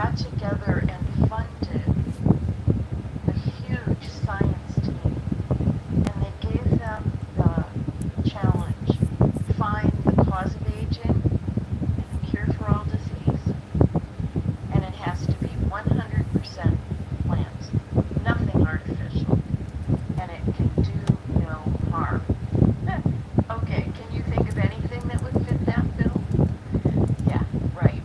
got together and funded a huge science team, and they gave them the challenge: find the cause of aging and the cure for all disease. And it has to be 100% plants, nothing artificial, and it can do no harm. Okay, can you think of anything that would fit that bill? Yeah, right.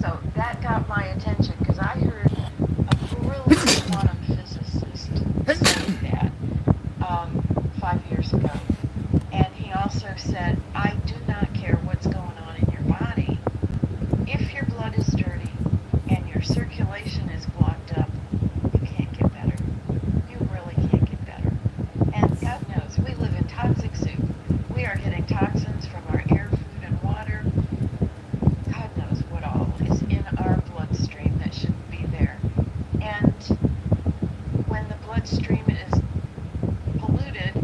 So that got my attention because I heard a brilliant quantum physicist say that 5 years ago. And he also said, I do not care what's going on in your body. If your blood is dirty and your circulation is blocked up, you can't get better. You really can't get better. And God knows, we live in toxic soup. We are getting toxins from our air, food, and water. God knows what all is in our bloodstream that shouldn't be there. And when the bloodstream is polluted,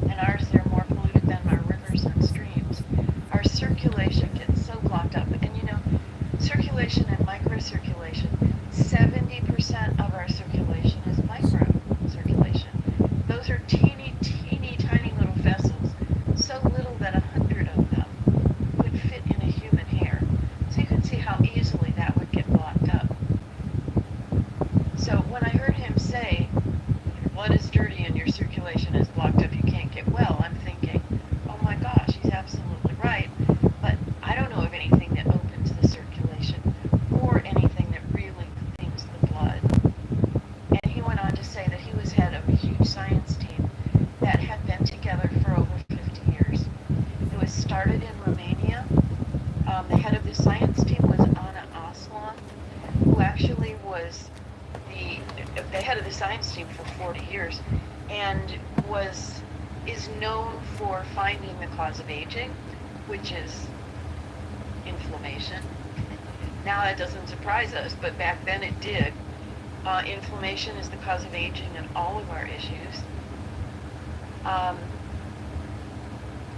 and ours, they're more polluted than our rivers and streams, our circulation gets so blocked up. And you know, circulation and microcirculation, 70% of our circulation is microcirculation. Those are teeny, teeny, tiny little vessels, so little that 100 of them would fit in a human hair. So you can see how easily that would get blocked up. So when I heard him say, your blood is dirty and your circulation is blocked up, you can't get well, I'm thinking, oh my gosh, he's absolutely right. But I don't know of anything that opens the circulation or anything that really cleans the blood. And he went on to say that he was head of a huge science team that had been together for over 50 years. It was started in Romania. The head of the science team was Anna Aslan, who actually was the head of the science team for 40 years and is known for finding the cause of aging, which is inflammation. Now that doesn't surprise us, but back then it did. Inflammation is the cause of aging and all of our issues.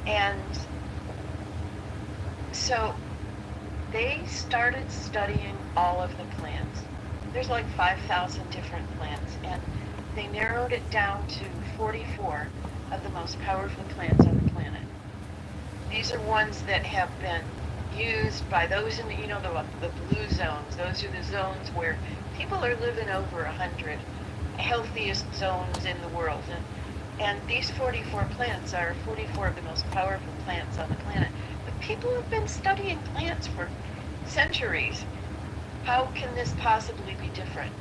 And so they started studying all of the plants. There's like 5,000 different plants, and they narrowed it down to 44 of the most powerful plants on the planet. These are ones that have been used by those in the, the blue zones. Those are the zones where people are living over 100, healthiest zones in the world. And these 44 plants are 44 of the most powerful plants on the planet. But people have been studying plants for centuries. How can this possibly be different?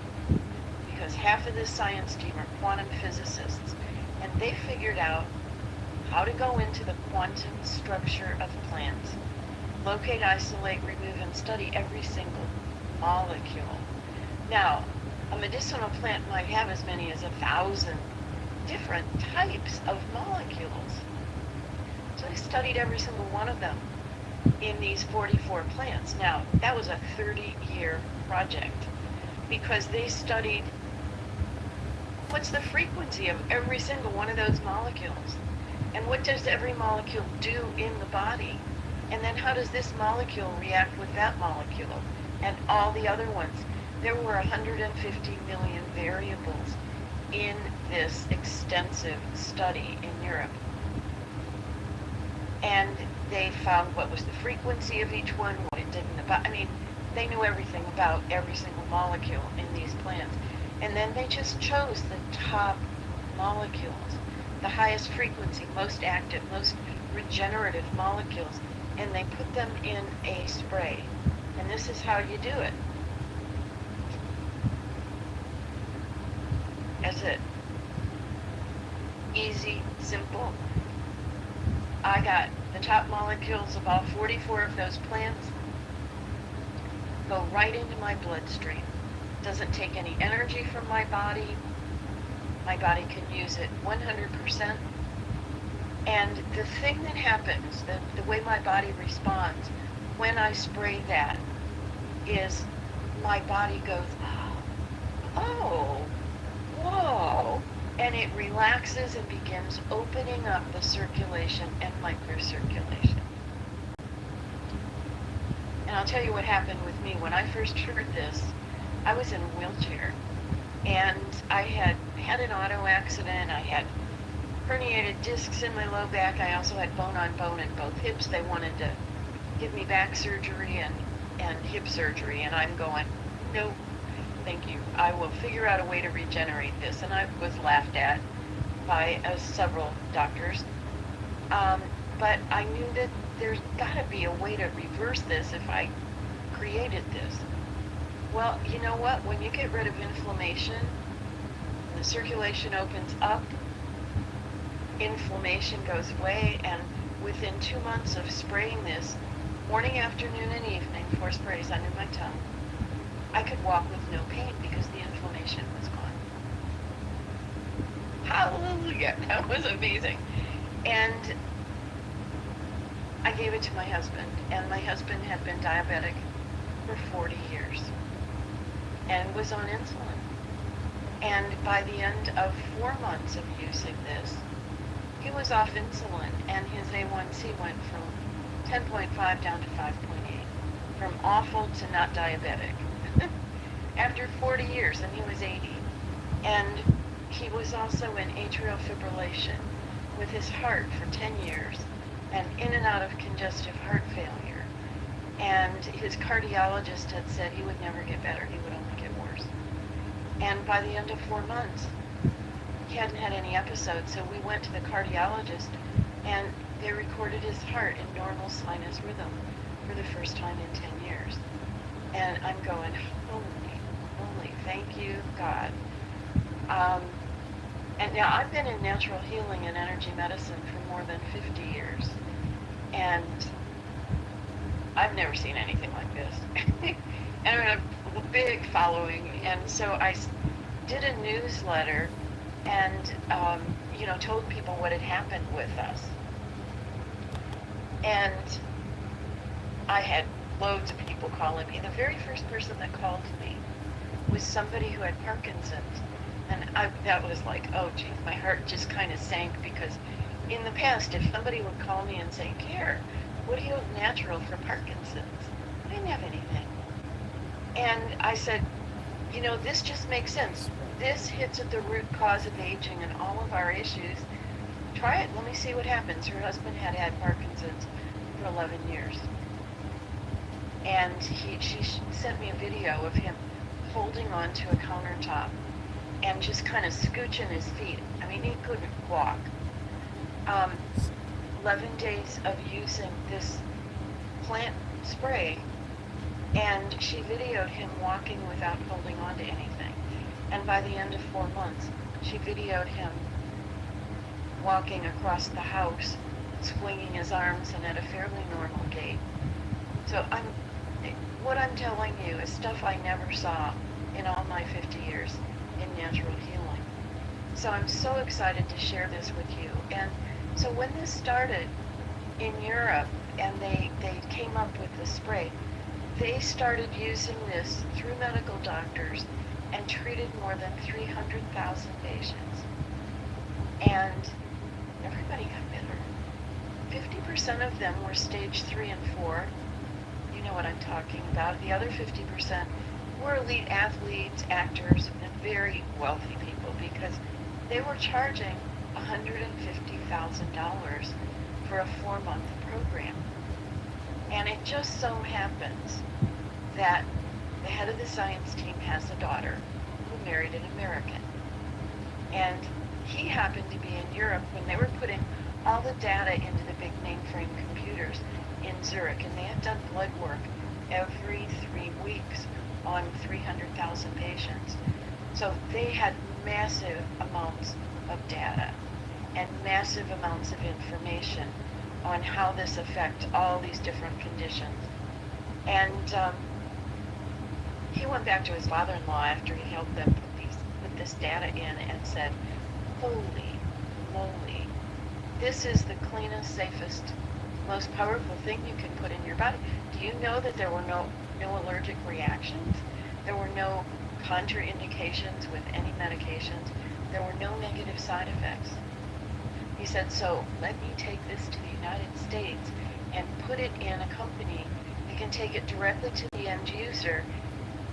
Because half of this science team are quantum physicists, and they figured out how to go into the quantum structure of plants, locate, isolate, remove, and study every single molecule. Now, a medicinal plant might have as many as 1,000 different types of molecules. So they studied every single one of them in these 44 plants. Now, that was a 30-year project because they studied what's the frequency of every single one of those molecules, and what does every molecule do in the body, and then how does this molecule react with that molecule and all the other ones. There were 150 million variables in this extensive study in Europe. And they found what was the frequency of each one, what it did in the body. I mean, they knew everything about every single molecule in these plants. And then they just chose the top molecules, the highest frequency, most active, most regenerative molecules, and they put them in a spray. And this is how you do it. That's it. Easy, simple. I got the top molecules of all 44 of those plants go right into my bloodstream. Doesn't take any energy from my body. My body can use it 100%. And the thing that happens, the way my body responds when I spray that is my body goes, oh, whoa, and it relaxes and begins opening up the circulation and microcirculation. And I'll tell you what happened with me. When I first heard this, I was in a wheelchair, and I had had an auto accident. I had herniated discs in my low back. I also had bone on bone in both hips. They wanted to give me back surgery and hip surgery, and I'm going, nope, thank you. I will figure out a way to regenerate this. And I was laughed at by several doctors. But I knew that there's got to be a way to reverse this if I created this. Well, you know what? When you get rid of inflammation, the circulation opens up, inflammation goes away, and within 2 months of spraying this, morning, afternoon, and evening, 4 sprays under my tongue, I could walk with no pain because the inflammation was gone. Hallelujah! That was amazing. And I gave it to my husband, and my husband had been diabetic for 40 years and was on insulin. And by the end of 4 months of using this, he was off insulin, and his A1C went from 10.5 down to 5.8, from awful to not diabetic. After 40 years, and he was 80. And he was also in atrial fibrillation with his heart for 10 years, and in and out of congestive heart failure. And his cardiologist had said he would never get better, he would only get worse. And by the end of 4 months, he hadn't had any episodes, so we went to the cardiologist, and they recorded his heart in normal sinus rhythm for the first time in 10 years. And I'm going, holy, thank you, God. And now I've been in natural healing and energy medicine for more than 50 years, and I've never seen anything like this. And I have a big following, and so I did a newsletter and told people what had happened with us. And I had loads of people calling me. The very first person that called me was somebody who had Parkinson's. And that was like, oh geez, my heart just kind of sank, because in the past, if somebody would call me and say, Care, what do you have natural for Parkinson's? I didn't have anything. And I said, this just makes sense. This hits at the root cause of aging and all of our issues. Try it, let me see what happens. Her husband had Parkinson's for 11 years. And she sent me a video of him holding onto a countertop and just kind of scooching his feet. I mean, he couldn't walk. 11 days of using this plant spray, and she videoed him walking without holding on to anything. And by the end of 4 months, she videoed him walking across the house, swinging his arms and at a fairly normal gait. So what I'm telling you is stuff I never saw in all my 50 years in natural healing. So I'm so excited to share this with you. And so when this started in Europe and they came up with the spray, they started using this through medical doctors and treated more than 300,000 patients. And everybody got better. 50% of them were stage 3 and 4. You know what I'm talking about. The other 50% were elite athletes, actors, and very wealthy people, because they were charging $150,000 for a 4-month program. And it just so happens that the head of the science team has a daughter who married an American. And he happened to be in Europe when they were putting all the data into the big mainframe computers in Zurich, and they had done blood work every 3 weeks on 300,000 patients. So they had massive amounts of data and massive amounts of information on how this affects all these different conditions. And he went back to his father-in-law after he helped them put this data in and said, holy moly, this is the cleanest, safest, most powerful thing you can put in your body. Do you know that there were no allergic reactions? There were no contraindications with any medications. There were no negative side effects. He said, so let me take this to the United States and put it in a company that can take it directly to the end user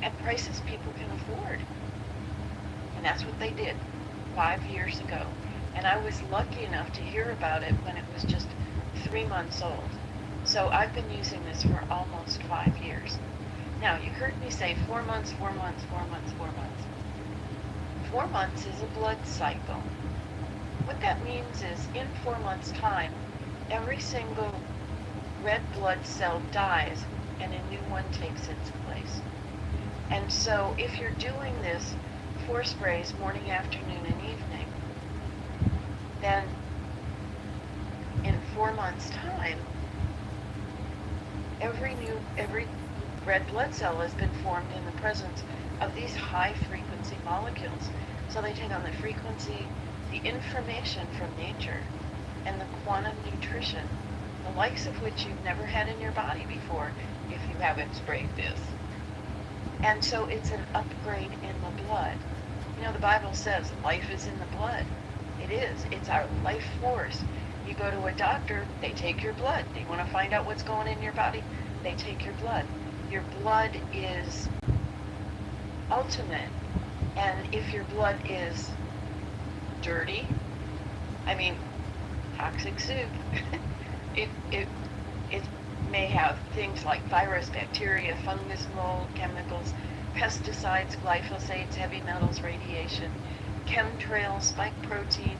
at prices people can afford. And that's what they did 5 years ago. And I was lucky enough to hear about it when it was just 3 months old. So I've been using this for almost 5 years. Now, you heard me say 4 months, 4 months, 4 months, 4 months. 4 months is a blood cycle. What that means is in 4 months' time, every single red blood cell dies and a new one takes its place. And so if you're doing this 4 sprays morning, afternoon, and evening, then in 4 months' time, every red blood cell has been formed in the presence of these high frequency molecules. So they take on the frequency, the information from nature, and the quantum nutrition, the likes of which you've never had in your body before if you haven't sprayed this. And so it's an upgrade in the blood. You know, the Bible says life is in the blood. It is. It's our life force. You go to a doctor, they take your blood. They want to find out what's going in your body, they take your blood. Your blood is ultimate. And if your blood is dirty, I mean, toxic soup, it may have things like virus, bacteria, fungus, mold, chemicals, pesticides, glyphosates, heavy metals, radiation, chemtrails, spike protein,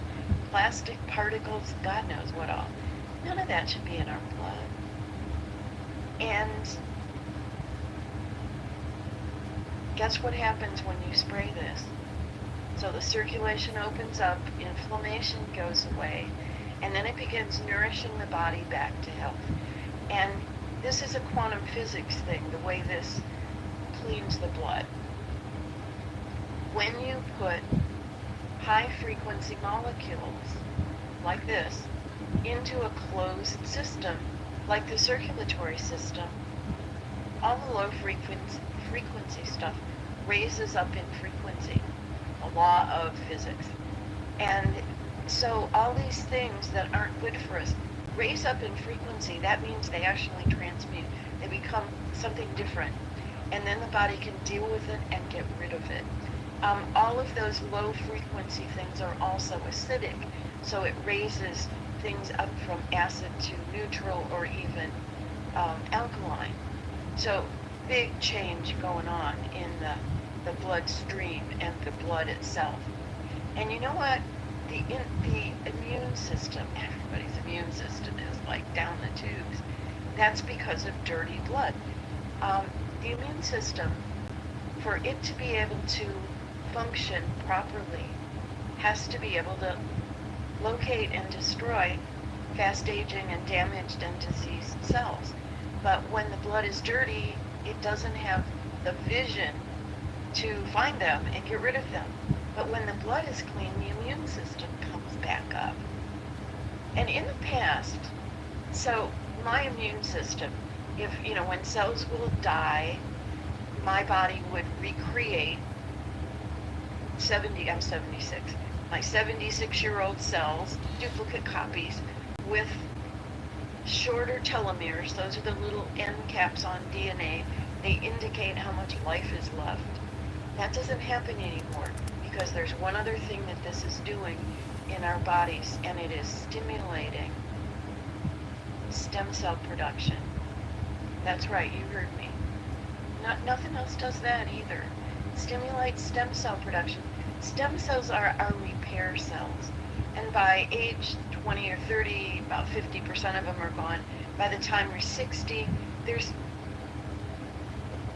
plastic particles, God knows what all. None of that should be in our blood. And guess what happens when you spray this? So the circulation opens up, inflammation goes away, and then it begins nourishing the body back to health. And this is a quantum physics thing, the way this cleans the blood. When you put high frequency molecules like this into a closed system, like the circulatory system, all the low frequency stuff raises up in frequency, a law of physics. And so all these things that aren't good for us raise up in frequency. That means they actually transmute. They become something different. And then the body can deal with it and get rid of it. All of those low frequency things are also acidic, so it raises things up from acid to neutral or even alkaline. So big change going on in the bloodstream and the blood itself. And you know what? The immune system, everybody's immune system is like down the tubes. That's because of dirty blood. The immune system, for it to be able to function properly, has to be able to locate and destroy fast aging and damaged and diseased cells. But when the blood is dirty, it doesn't have the vision to find them and get rid of them. But when the blood is clean, the immune system comes back up. And in the past, so my immune system, if, when cells will die, my body would recreate I'm 76. My 76-year-old cells, duplicate copies, with shorter telomeres. Those are the little end caps on DNA. They indicate how much life is left. That doesn't happen anymore because there's one other thing that this is doing in our bodies, and it is stimulating stem cell production. That's right, you heard me. Nothing else does that either. Stimulates stem cell production. Stem cells are our repair cells. And by age 20 or 30, about 50% of them are gone. By the time we're 60, there's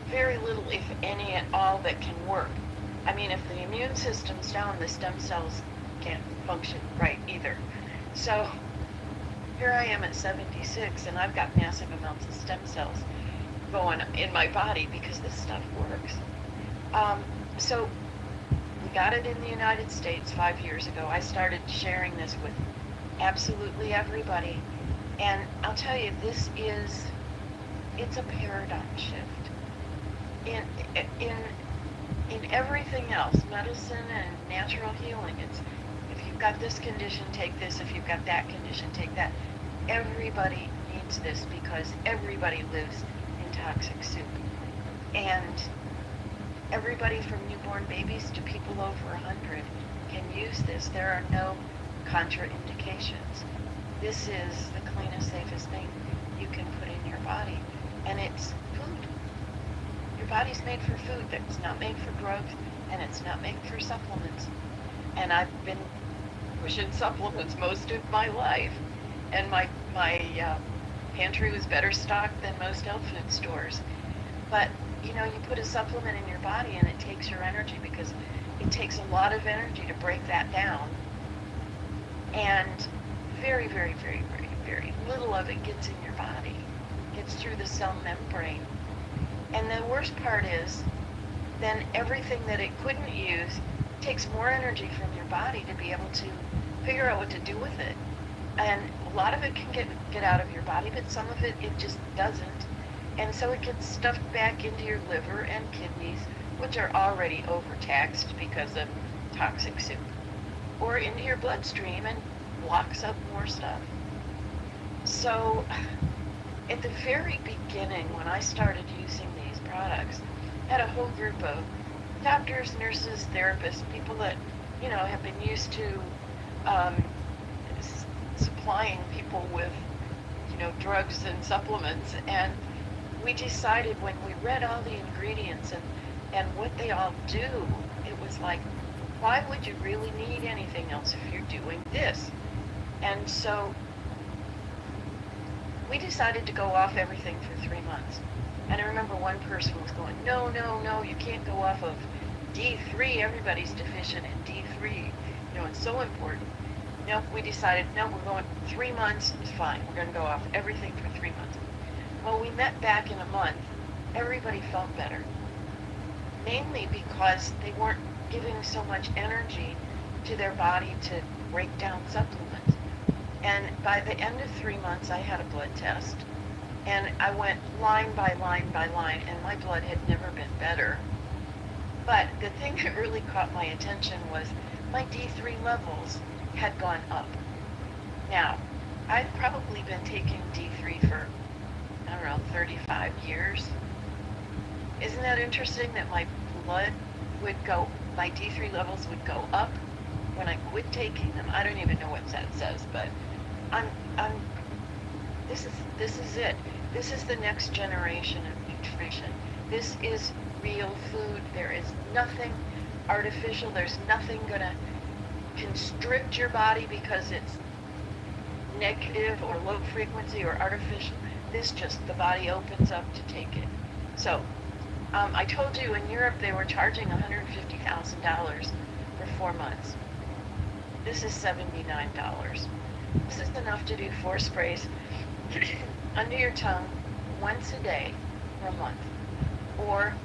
very little, if any at all, that can work. I mean, if the immune system's down, the stem cells can't function right either. So here I am at 76, and I've got massive amounts of stem cells going in my body because this stuff works. So we got it in the United States 5 years ago. I started sharing this with absolutely everybody. And I'll tell you, it's a paradigm shift. In everything else, medicine and natural healing, it's if you've got this condition, take this. If you've got that condition, take that. Everybody needs this because everybody lives in toxic soup. And Everybody from newborn babies to people over 100 can use this. There are no contraindications. This is the cleanest, safest thing you can put in your body. And it's food. Your body's made for food. It's not made for drugs, and it's not made for supplements. And I've been pushing supplements most of my life. And my pantry was better stocked than most health food stores. But, you know, you put a supplement in your body and it takes your energy, because it takes a lot of energy to break that down. And very, very, very, very, very little of it gets in your body. Gets through the cell membrane. And the worst part is, then everything that it couldn't use takes more energy from your body to be able to figure out what to do with it. And a lot of it can get out of your body, but some of it just doesn't. And so it gets stuffed back into your liver and kidneys, which are already overtaxed because of toxic soup, or into your bloodstream and blocks up more stuff. So at the very beginning, when I started using these products, I had a whole group of doctors, nurses, therapists, people that, you know, have been used to supplying people with, you know, drugs and supplements. And we decided, when we read all the ingredients and what they all do, it was like, why would you really need anything else if you're doing this? And so we decided to go off everything for 3 months. And I remember one person was going, no, you can't go off of D3. Everybody's deficient in D3. You know, it's so important. Nope, we decided, no, we're going 3 months. It's fine. We're going to go off everything for 3 months. Well, we met back in a month. Everybody felt better. Mainly because they weren't giving so much energy to their body to break down supplements. And by the end of 3 months, I had a blood test. And I went line by line by line, and my blood had never been better. But the thing that really caught my attention was my D3 levels had gone up. Now, I've probably been taking D3 for, I don't know, 35 years. Isn't that interesting that my blood would go, my D3 levels would go up when I quit taking them? I don't even know what that says, but this is it. This is the next generation of nutrition. This is real food. There is nothing artificial. There's nothing gonna constrict your body because it's negative or low frequency or artificial. This just, the body opens up to take it. So, I told you in Europe they were charging $150,000 for 4 months. This is $79. This is enough to do 4 sprays under your tongue once a day for a month, or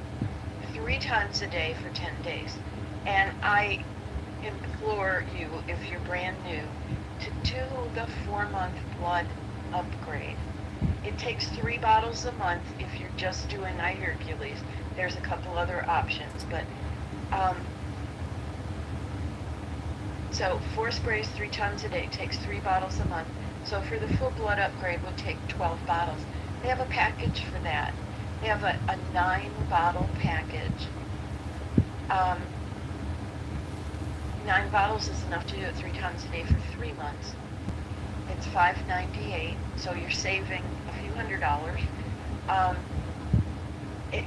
3 times a day for 10 days. And I implore you, if you're brand new, to do the 4-month blood upgrade. It takes 3 bottles a month if you're just doing iHercules. There's a couple other options, but so 4 sprays 3 times a day takes 3 bottles a month. So for the full blood upgrade would take 12 bottles. They have a package for that. They have a 9-bottle package. 9 bottles is enough to do it 3 times a day for 3 months. It's $5.98, so you're saving a few $100.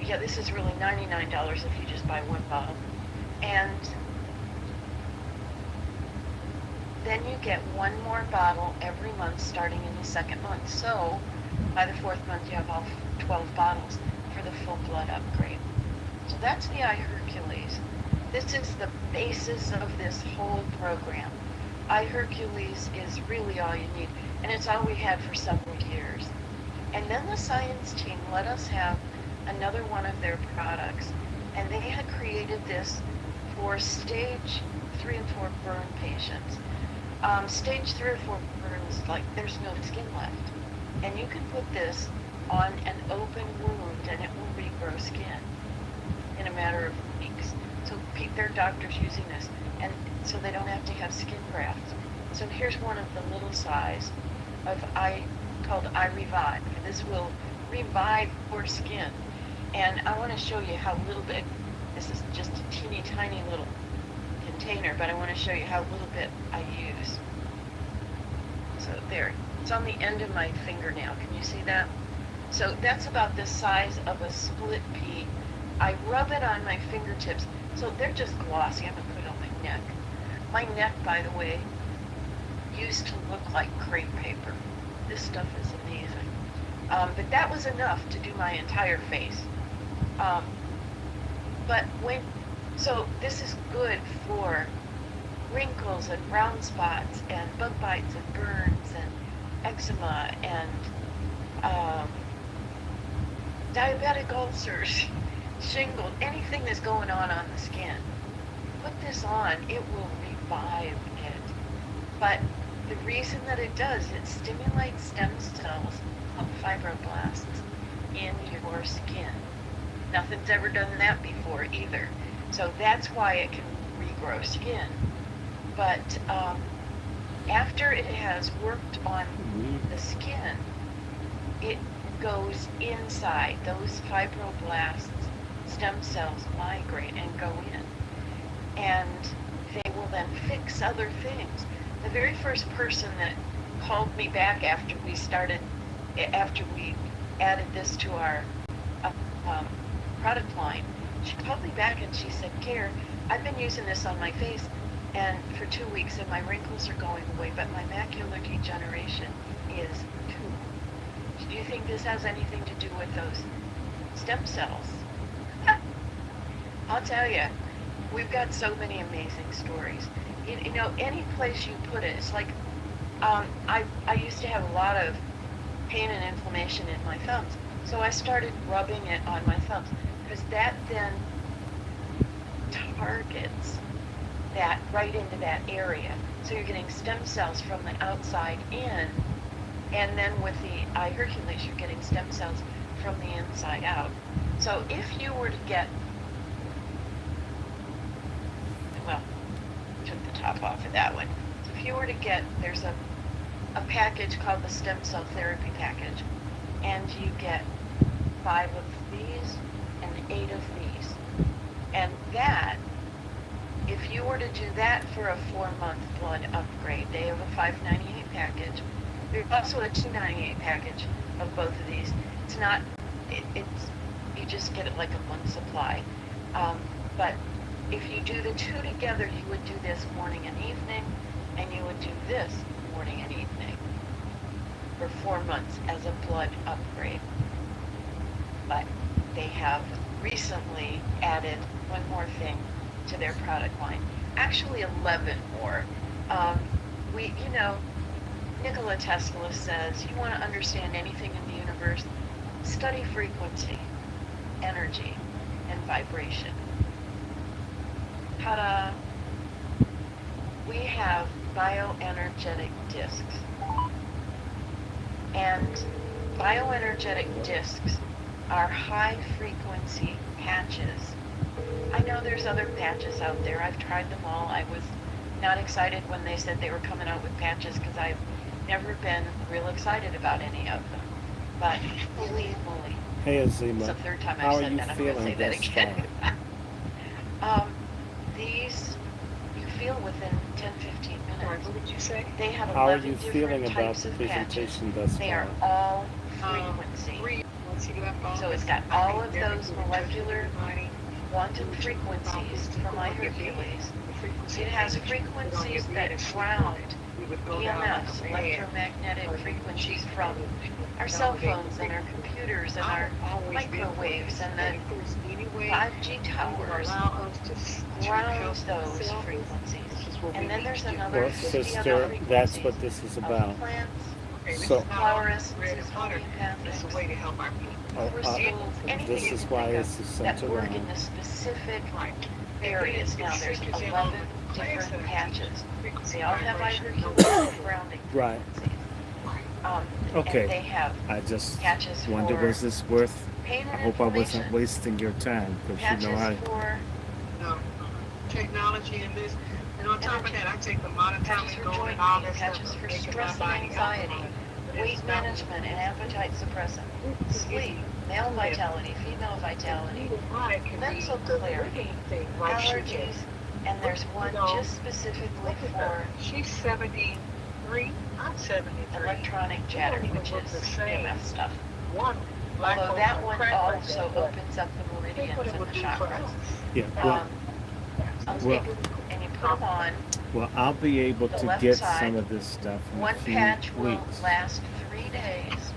Yeah, this is really $99 if you just buy 1 bottle. And then you get 1 more bottle every month starting in the 2nd month. So by the 4th month you have all 12 bottles for the full blood upgrade. So that's the iHercules. This is the basis of this whole program. iHercules is really all you need, and it's all we had for several years. And then the science team let us have another one of their products, and they had created this for stage 3 and 4 burn patients. Stage 3 or 4 burns, like there's no skin left. And you can put this on an open wound and it will regrow skin in a matter of weeks. So their doctors using this, and so they don't have to have skin grafts. So here's one of the little size of called iRevive. This will revive your skin. And I want to show you how little bit This is just a teeny tiny little container, but I want to show you how little bit I use. So there, it's on the end of my fingernail. Can you see that? So that's about the size of a split pea. I rub it on my fingertips, so they're just glossy. I'm going to put it on my neck. My neck, by the way, used to look like crepe paper. This stuff is amazing. But that was enough to do my entire face. So this is good for wrinkles and brown spots and bug bites and burns and eczema and diabetic ulcers, shingles, anything that's going on the skin. Put this on, it will revive it. But the reason that it does, it stimulates stem cells of fibroblasts in your skin. Nothing's ever done that before either. So that's why it can regrow skin. But after it has worked on the skin, it goes inside. Those fibroblasts, stem cells migrate and go in. And they will then fix other things. The very first person that called me back after we added this to our product line, she called me back and she said, Care, I've been using this on my face and for 2 weeks and my wrinkles are going away, but my macular degeneration is too. Do you think this has anything to do with those stem cells? I'll tell you, we've got so many amazing stories. You know, any place you put it, it's like, I used to have a lot of pain and inflammation in my thumbs. So I started rubbing it on my thumbs because that then targets that right into that area. So you're getting stem cells from the outside in, and then with the eye Hercules, you're getting stem cells from the inside out. So if you were to get, well, took the top off of that one. So if you were to get, there's a package called the stem cell therapy package, and you get 5 of these and 8 of these. And that, if you were to do that for a 4-month blood upgrade, they have a $5.98 package. There's also a $2.98 package of both of these. It's not, it's you just get it like a month supply. But if you do the 2 together, you would do this morning and evening, and you would do this morning and evening for 4 months as a blood upgrade. But they have recently added one more thing to their product line. Actually 11 more. Nikola Tesla says, you want to understand anything in the universe, study frequency, energy, and vibration. Ta-da! We have bioenergetic discs. And bioenergetic discs are high-frequency patches. I know there's other patches out there. I've tried them all. I was not excited when they said they were coming out with patches because I've never been real excited about any of them. But holy moly. Hey Azima, it's the third time how I've are said you that. I'm going to say feeling that thus again. far? These you feel within 10-15 minutes. What did you say? They have How are 11 you different feeling about types the of patches. presentation thus They far? are all frequency. So it's got all of those molecular quantum frequencies from my Hercules. It has frequencies that ground EMFs, electromagnetic frequencies from our cell phones and our computers and our microwaves and the 5G towers grounds those frequencies. And then there's another Well, 50 sister, other frequencies that's what this is of about. plants, So- flower essences, homeopathics, crystals, anything This you is can why think this is of sent that work in around. the specific areas. Now there's 11 different patches. They all have Hercules grounding Right. frequencies. Okay. And they have I just patches wondered, for was this worth? pain I and hope I wasn't inflammation, wasting your time because patches you know I. for No. Technology and this. And on top of that, I take the patches for monotonic joint and all pain, that stuff. patches for making stress my and body anxiety, alkaline. But weight it's not- management and appetite suppressant, sleep, male vitality, female vitality, mental clarity, allergies, and there's one just specifically for she's 73. I'm 73. electronic chatter, which is EMF stuff. One. Although that one also opens up the meridians and the chakras. Yeah. And you put them on. Well, I'll be able The to left get side, some of this stuff in one a few patch will weeks. last 3 days.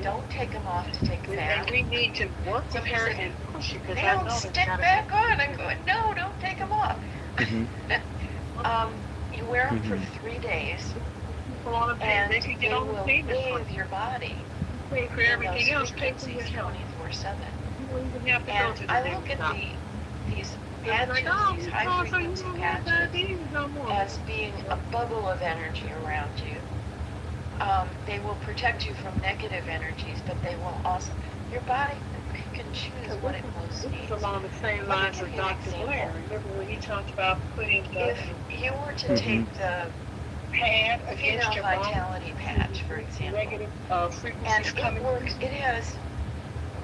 Don't take them off to take a And bath. we need to work with her and push it because They I don't know stick back on. I'm going, no, don't take them off. Mhm. You wear them Mhm. for 3 days, people on the and they can they get on the will payment bathe your body pay for in everything those else, pay for frequencies yourself. 24/7. You don't even have to go And to the I next look at stop. these They're like, patches, oh, these you high call, so you frequency don't have patches, diabetes no more. as being a bubble of energy around you. They will protect you from negative energies, but they will also, your body can choose what it most This needs. is along the same Let me lines give as you an Dr. example. Blair. Remember when he talked about putting the If you were to Mhm. take the pad against female your body, vitality patch, for example, negative and frequencies it coming works, it has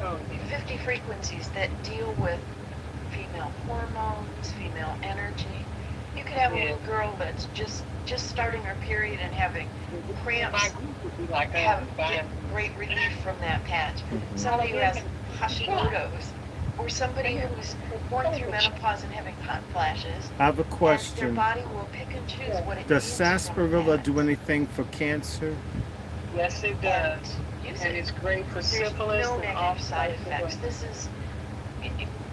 Oh, 50 frequencies that deal with female hormones, female energy. You could have a little girl that's just starting her period and having cramps, my group would be like get that. great relief from that patch. Mhm. Somebody who has Hashimoto's, or somebody who's going through menopause and having hot flashes, I have a and their question. body will pick and choose what it Does needs from sarsaparilla that. do anything for cancer? Yes, it And does. use And it. it's great for There's syphilis no and all negative side types of, effects. This is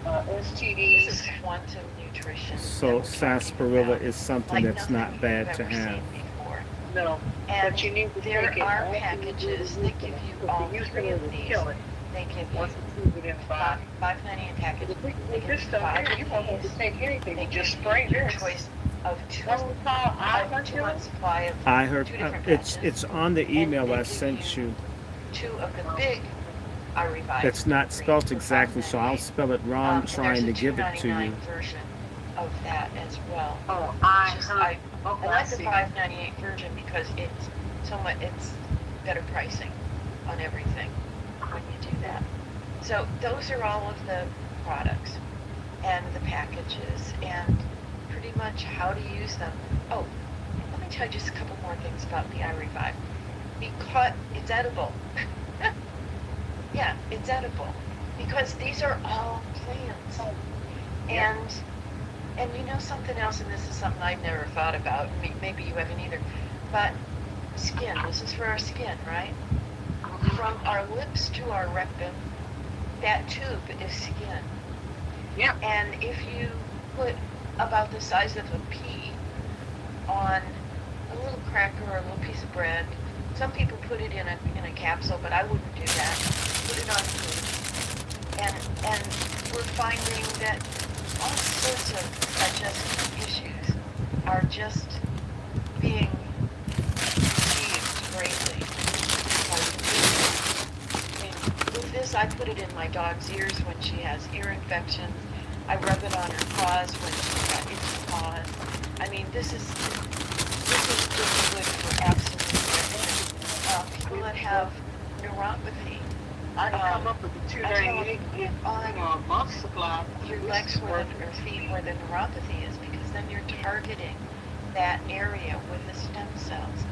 STDs. This is quantum nutrition. So sarsaparilla is something like that's nothing not bad you've to ever have. seen before. No, And but you need to there take it. are All you packages need that to give do you is all use 3 it of to these. kill it. They give you Once you prove it in five. $5.98 package. They With give this you stuff 5 here, you won't have of to these. take anything. They You give just you spray your this. choice of 2 That's what I 2-month supply of I heard 2 different it's patches. on the email they I give sent you. 2 of the big iRevive. It's not spelled for exactly, so I'll $5.98. spell it wrong trying to There's a give it to $2.99 you. version of that as well. Oh, I okay, like the see. $5.98 version because it's so much. It's better pricing on everything when you do that. So those are all of the products and the packages and pretty much how to use them. Oh, let me tell you just a couple more things about the iRevive. Because it's edible. Yeah, it's edible because these are all plants. And you know something else, and this is something I've never thought about, maybe you haven't either, but skin, this is for our skin, right? From our lips to our rectum, that tube is skin. Yeah. And if you put about the size of a pea on a little cracker or a little piece of bread, some people put it in a capsule, but I wouldn't do that. Put it on food. And we're finding that all sorts of digestive issues are just being relieved greatly. I mean, with this, I put it in my dog's ears when she has ear infections. I rub it on her paws when she's got itchy paws. I mean, this is just good for absolutely everything. People that have neuropathy, I can come up with the 298 on a month supply. your legs or feet where the neuropathy is, because then you're targeting that area with the stem cells.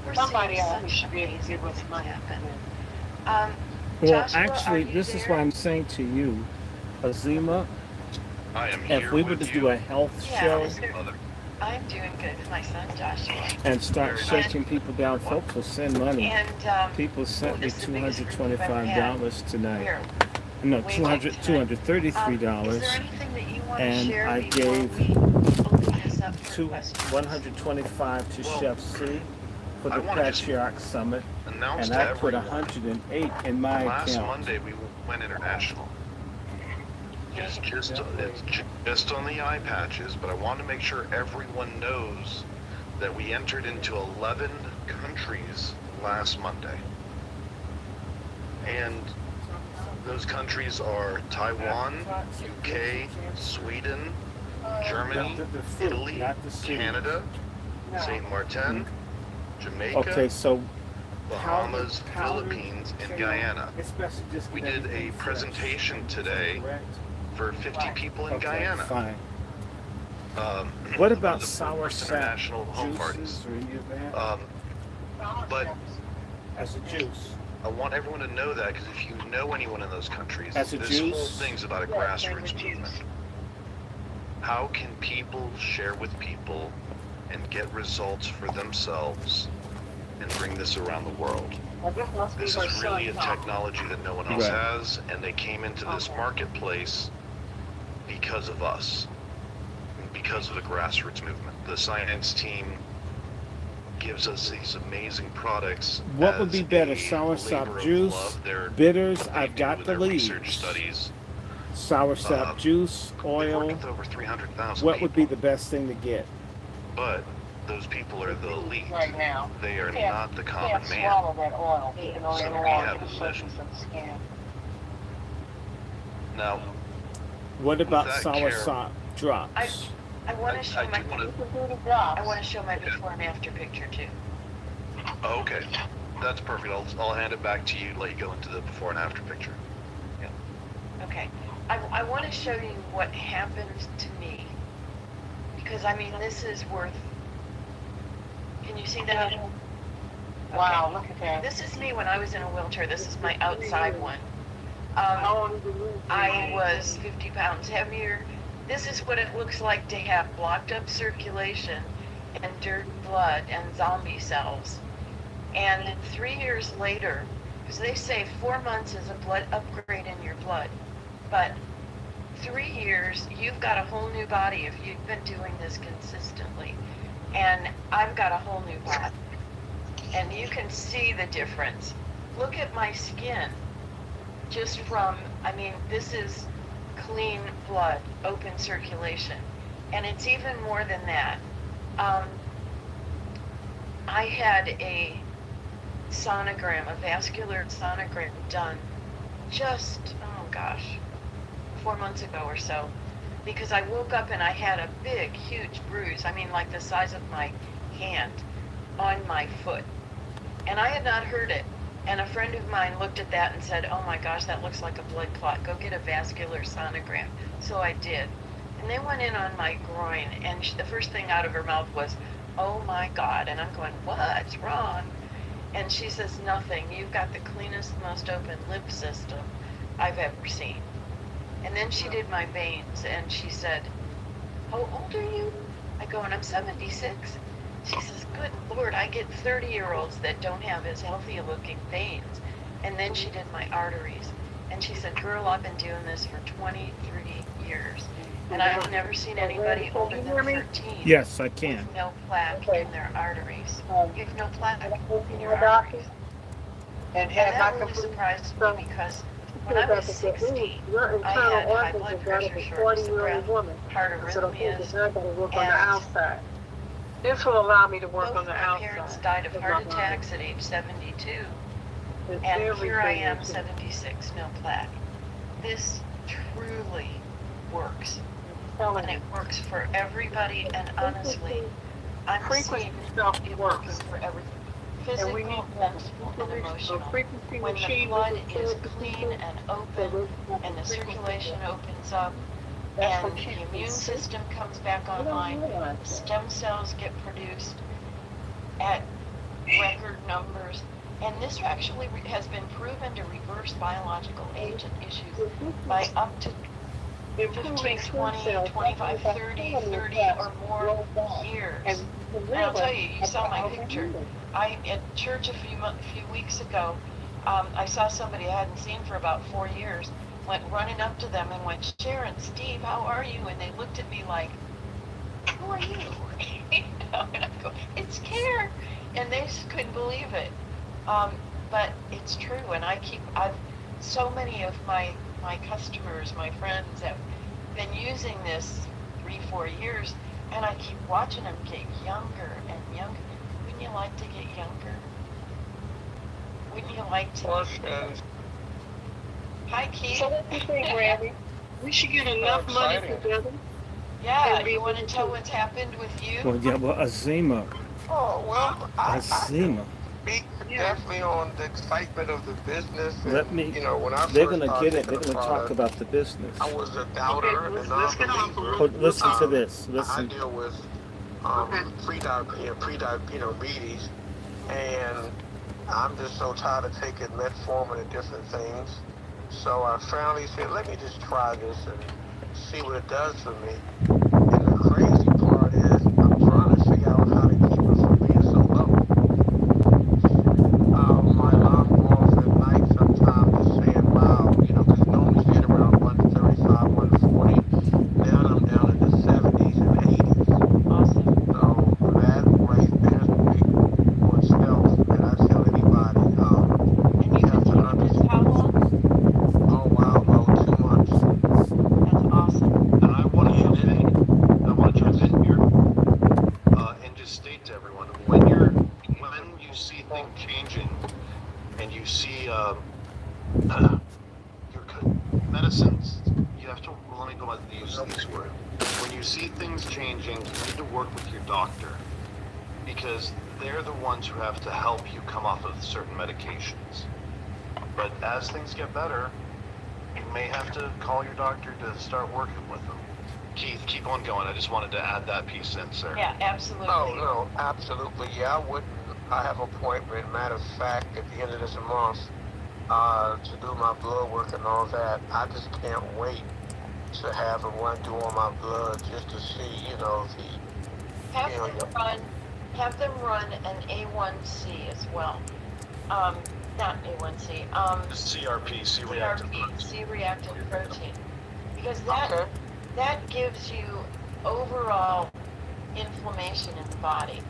We're Somebody seeing else such should be able to amazing give us things money. happen. Well, Joshua, are actually, you this is there? what I'm saying to you, Azima. I am here If we were with to you. do a health Yeah, show is there- I'm doing good with my son Joshua. and start Very nice. shaking people down, folks will send money. And People sent me this is the biggest group we've ever $225 had. tonight. We're No, way $200, late tonight. Is $233. there anything that you want to And share I before gave we open this up for questions? 125 to Well, Chef C for I the wanna just Patriarch Summit, Announced and to I put everyone. 108 in my Last account. Monday we went international. It's just on the eye patches, but I want to make sure everyone knows that we entered into 11 countries last Monday. And those countries are Taiwan, UK, Sweden, Germany, The fruit, Italy, not the seed. Canada, Saint Martin, Jamaica, Okay, so Bahamas, powdered Philippines, and canola, Guyana. especially just We with did a everything fresh. presentation Is that today correct? for 50 people in Okay, Guyana. fine. Um, What one about of the sour first sap international home parties. juices or any of that? But As a juice. I want everyone to know that, because if you know anyone in those countries, As a this juice? whole thing's about a grassroots movement. How can people share with people and get results for themselves and bring this around the world? This is really a technology that no one else Right. has, and they came into this marketplace because of us, because of the grassroots movement. The science team gives us these amazing products. What would be as better, a sour sap labor of juice, love. bitters? What they I've do got with the their research leaves. studies. Sour sap juice, They work oil. with over 300,000 What people. would be the best thing to get? But those people are the elite. Right now. They are Can't- not the Can't common man. swallow that oil. You can only So we allow have the a surface vision. of the skin. Now, What about that, sour Carol, sap drops? I want to show I my. do want to. You can do the drops. I want to show my before and after picture too. Oh, okay, that's perfect. I'll hand it back to you. Let you go into the before and after picture. Okay. I want to show you what happened to me. Because, I mean, this is worth... Can you see that? Okay. Wow, look at that. This is me when I was in a wheelchair. This is my outside one. How old did you I was 50 pounds heavier. This is what it looks like to have blocked up circulation and dirty blood and zombie cells. And 3 years later, because they say 4 months is a blood upgrade in your blood, but 3 years, you've got a whole new body if you've been doing this consistently. And I've got a whole new body. And you can see the difference. Look at my skin. Just from, I mean, this is clean blood, open circulation. And it's even more than that. I had a sonogram, a vascular sonogram done just, oh gosh, 4 months ago or so, because I woke up and I had a big, huge bruise, I mean like the size of my hand, on my foot. And I had not heard it. And a friend of mine looked at that and said, oh my gosh, that looks like a blood clot. Go get a vascular sonogram. So I did. And they went in on my groin, and the first thing out of her mouth was, oh my God. And I'm going, what's wrong? And she says, nothing. You've got the cleanest, most open lymph system I've ever seen. And then she did my veins, and she said, how old are you? I go, and I'm 76. She says, good Lord, I get 30-year-olds that don't have as healthy looking veins. And then she did my arteries. And she said, girl, I've been doing this for 23 years. And I've never seen anybody older than 13 Yes, I can. with no plaque in their arteries. You have no plaque in your doctor? arteries. And And have that really surprised me because when I was 16, I had high blood pressure, shortness of breath, heart arrhythmias, and this will allow me to work both on the my parents died of heart attacks at age 72, and here I am, 76, no plaque. This truly works, and it works for everybody, and honestly, I'm seeing it working for everything. Physical, mental, and emotional. When the blood is clean and open, and the circulation opens up, and the immune system comes back online, the stem cells get produced at record numbers, and this actually has been proven to reverse biological age issues by up to 15, 20, 25, 30 or more years. And I'll tell you, you saw my picture. At church a few weeks ago, I saw somebody I hadn't seen for about 4 years, went running up to them and went, Sharon, Steve, how are you? And they looked at me like, who are you? And I go, it's Karen. And they just couldn't believe it. But it's true, and so many of my customers, my friends have been using this 3-4 years, and I keep watching them get younger and younger. Wouldn't you like to get younger? Wouldn't you like to? Hi, Keith. So what do you think, Randy? We should get enough money together. Yeah, you want to tell what's happened with you? Well, yeah, well, Azima. Oh, well, Azima. speak Yeah. definitely on the excitement of the business. And, Let me. you know, when I They're first gonna started get it. taking They're the gonna talk product, about the business. I was a Okay, doubter, a let's get on. non-believer. Hold, listen to Um, this. I Listen. deal with Okay. pre-diabetes, and I'm just so tired of taking metformin and different things. So I finally said, let me just try this and see what it does for me. And the crazy part is, I'm trying to figure out how to keep it from being so low. My alarm go off at night sometimes just saying, wow, you know, because normally stayed around 135, 140. Now I'm down in the 70s and 80s. Awesome. So that right there speaks for itself. And I tell anybody, And you you've have been to taking this how understand. long? Oh wow, about 2 months. That's awesome. And I want to jump in. I want to jump in here and just state to everyone when you see things changing and you see your medicines, you have to, let me go about the use of this word. When you see things changing, you need to work with your doctor because they're the ones who have to help you come off of certain medications. But as things get better, you may have to call your doctor to start working with them. Keith, keep on going. I just wanted to add that piece in, sir. Yeah, absolutely. Oh no, absolutely. Yeah, I wouldn't. I have an appointment. Matter of fact, at the end of this month, to do my blood work and all that. I just can't wait to have them run through all my blood just to see, you know, Have you know, have them run an A1C as well. Not A1C. CRP, C-reactive CRP, protein. C-reactive protein, because okay. that gives you overall inflammation in the body,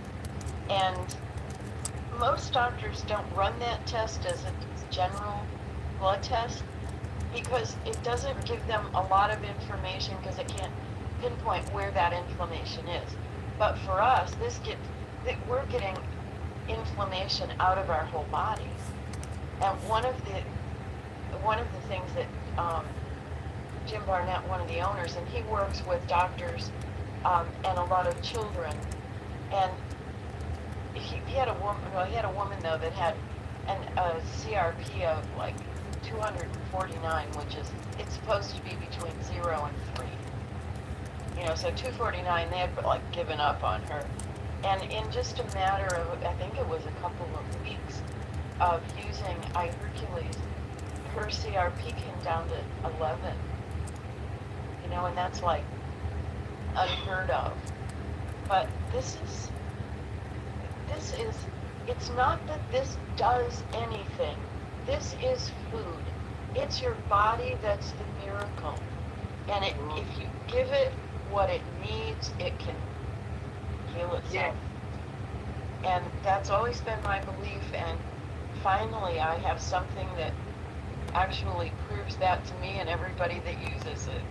and most doctors don't run that test as a general blood test because it doesn't give them a lot of information because it can't pinpoint where that inflammation is. But for us, we're getting inflammation out of our whole bodies. And one of the things that Jim Barnett, one of the owners, and he works with doctors and a lot of children, and he had a woman. Well, he had a woman though that had a CRP of like 249, which is it's supposed to be between 0 and 3. You know, so 249, they had like given up on her, and in just a matter of, I think it was a couple of weeks of using iHercules, her CRP came down to 11. You know, and that's like unheard of. But it's not that this does anything. This is food. It's your body that's the miracle. And if you give it what it needs, it can heal itself. Yeah. And that's always been my belief. And finally, I have something that actually proves that to me and everybody that uses it.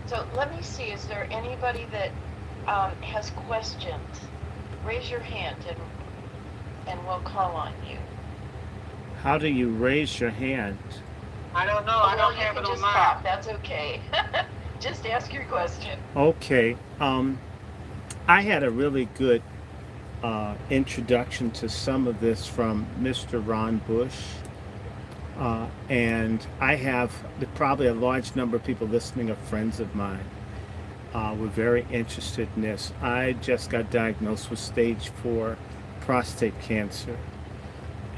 So let me see, is there anybody that has questions? Raise your hand and we'll call on you. How do you raise your hand? I don't know. I don't have it on mine. Tap. That's okay. Just ask your question. Okay. I had a really good introduction to some of this from Mr. Ron Bush. And I have probably a large number of people listening are friends of mine. We're very interested in this. I just got diagnosed with stage 4 prostate cancer,